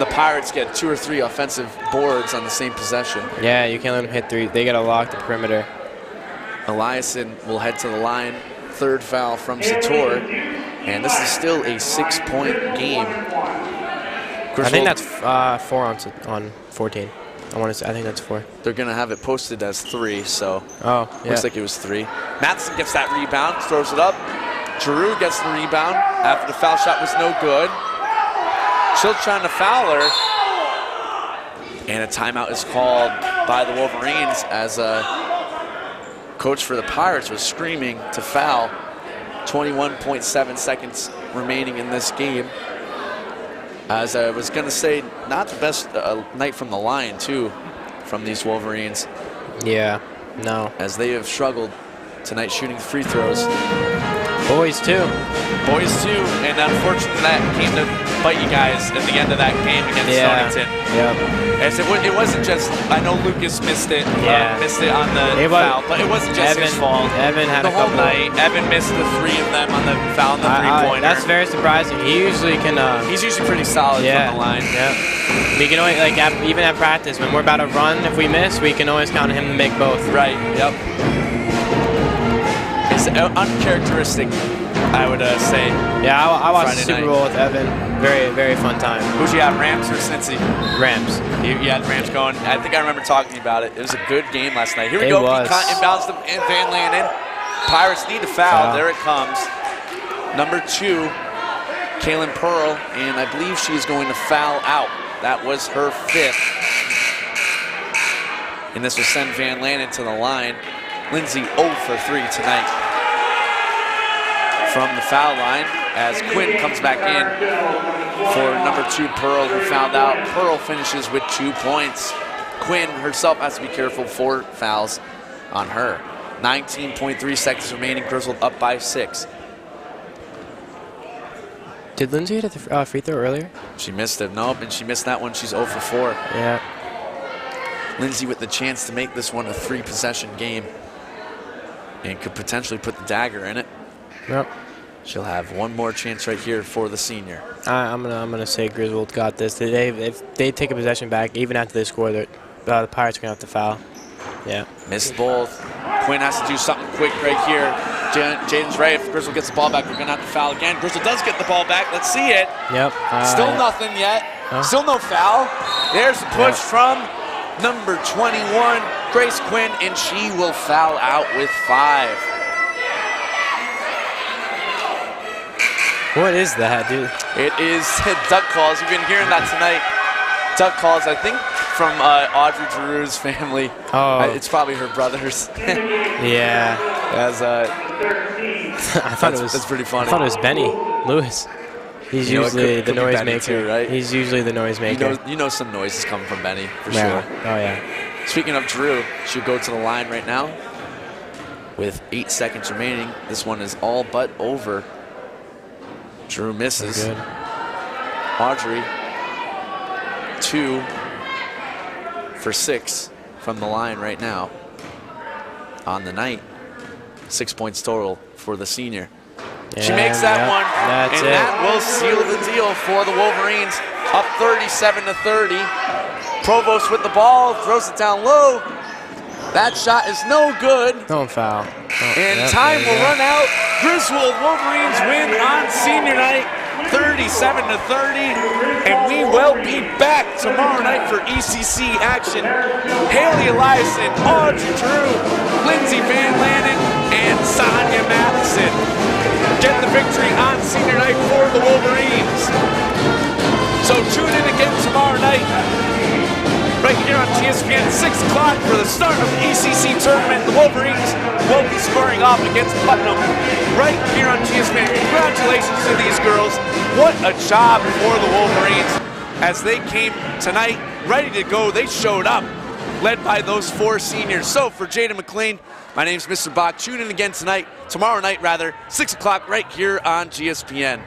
the Pirates get 2 or 3 offensive boards on the same possession. Yeah, you can't let them hit 3. They got to lock the perimeter. Eliason will head to the line. 3rd foul from Sator. And this is still a 6-point game. I think that's 4 on 14. I think that's 4. They're going to have it posted as 3, so looks like it was 3. Matheson gets that rebound, throws it up. Giroux gets the rebound after the foul shot was no good. Still trying to foul her. And a timeout is called by the Wolverines as a coach for the Pirates was screaming to foul. 21.7 seconds remaining in this game. As I was going to say, not the best night from the line, too, from these Wolverines. Yeah, no. As they have struggled tonight shooting free throws. Boys, too. And unfortunately, that came to bite you guys at the end of that game against Stonington. Yeah. As it wasn't just, I know Lucas missed it on the foul, but it wasn't just his fault. Evan had the whole night. Evan missed the 3 of them on the foul and the 3-pointer. That's very surprising. He usually can. He's usually pretty solid from the line. Yeah. We can always even at practice when we're about to run, if we miss, we can always count on him to make both. Right. Yep. It's uncharacteristic I would say. Yeah, I watched the Friday Super night. Bowl with Evan. Very, very fun time. Who'd you have, Rams or Cincy? Rams. You had Rams going. I think I remember talking about it. It was a good game last night. Here we It go. was. Inbounds to Van Landen. Pirates need to foul. There it comes. Number 2, Kaylin Pearl, and I believe she's going to foul out. That was her 5th. And this will send Van Landen to the line. Lindsay 0 for 3 tonight from the foul line as Quinn comes back in for number 2, Pearl, who fouled out. Pearl finishes with 2 points. Quinn herself has to be careful, 4 fouls on her. 19.3 seconds remaining, Griswold up by 6. Did Lindsay hit a free throw earlier? She missed it, nope, and she missed that one. She's 0 for 4. Yeah. Lindsay with the chance to make this one a 3-possession game and could potentially put the dagger in it. Yep. She'll have one more chance right here for the senior. I'm gonna say Griswold got this. If they take a possession back, even after they score, the Pirates are gonna have to foul. Yeah. Missed both. Quinn has to do something quick right here. Jaden's right. If Griswold gets the ball back, we're gonna have to foul again. Griswold does get the ball back. Let's see it. Yep. Still nothing yet. Huh? Still no foul. There's the push from number 21, Grace Quinn, and she will foul out with 5. What is that, dude? It is duck calls. You've been hearing that tonight. Duck calls, I think, from Audrey Drew's family. Oh. It's probably her brothers. Yeah. As I thought that's pretty funny. I thought it was Benny Lewis. He's You know, it usually could the be noise Benny maker. too, right? He's usually the noise maker. You know some noise is coming from Benny, for Yeah. sure. Oh, yeah. Speaking of Drew, she'll go to the line right now with 8 seconds remaining. This one is all but over. Drew misses. Good. Audrey, 2 for 6 from the line right now on the night. 6 points total for the senior. She makes that one, That's and it. that will seal the deal for the Wolverines. Up 37-30. Provost with the ball, throws it down low. That shot is no good. Don't foul. Oh, And yep, time there you will go. run out. Griswold Wolverines win on senior night, 37-30. And we will be back tomorrow night for ECC action. Haley Eliason, Audrey Drew, Lindsay Van Landen, and Sonia Matheson get the victory on senior night for the Wolverines. So tune in again tomorrow night, right here on TSPN, 6 o'clock for the start of the ECC tournament. The Wolverines will be scoring off against Putnam right here on TSPN. Congratulations to these girls. What a job for the Wolverines. As they came tonight, ready to go, they showed up, led by those 4 seniors. So for Jaden McLean, my name's Mr. Bach. Tune in again tomorrow night, 6 o'clock right here on GSPN.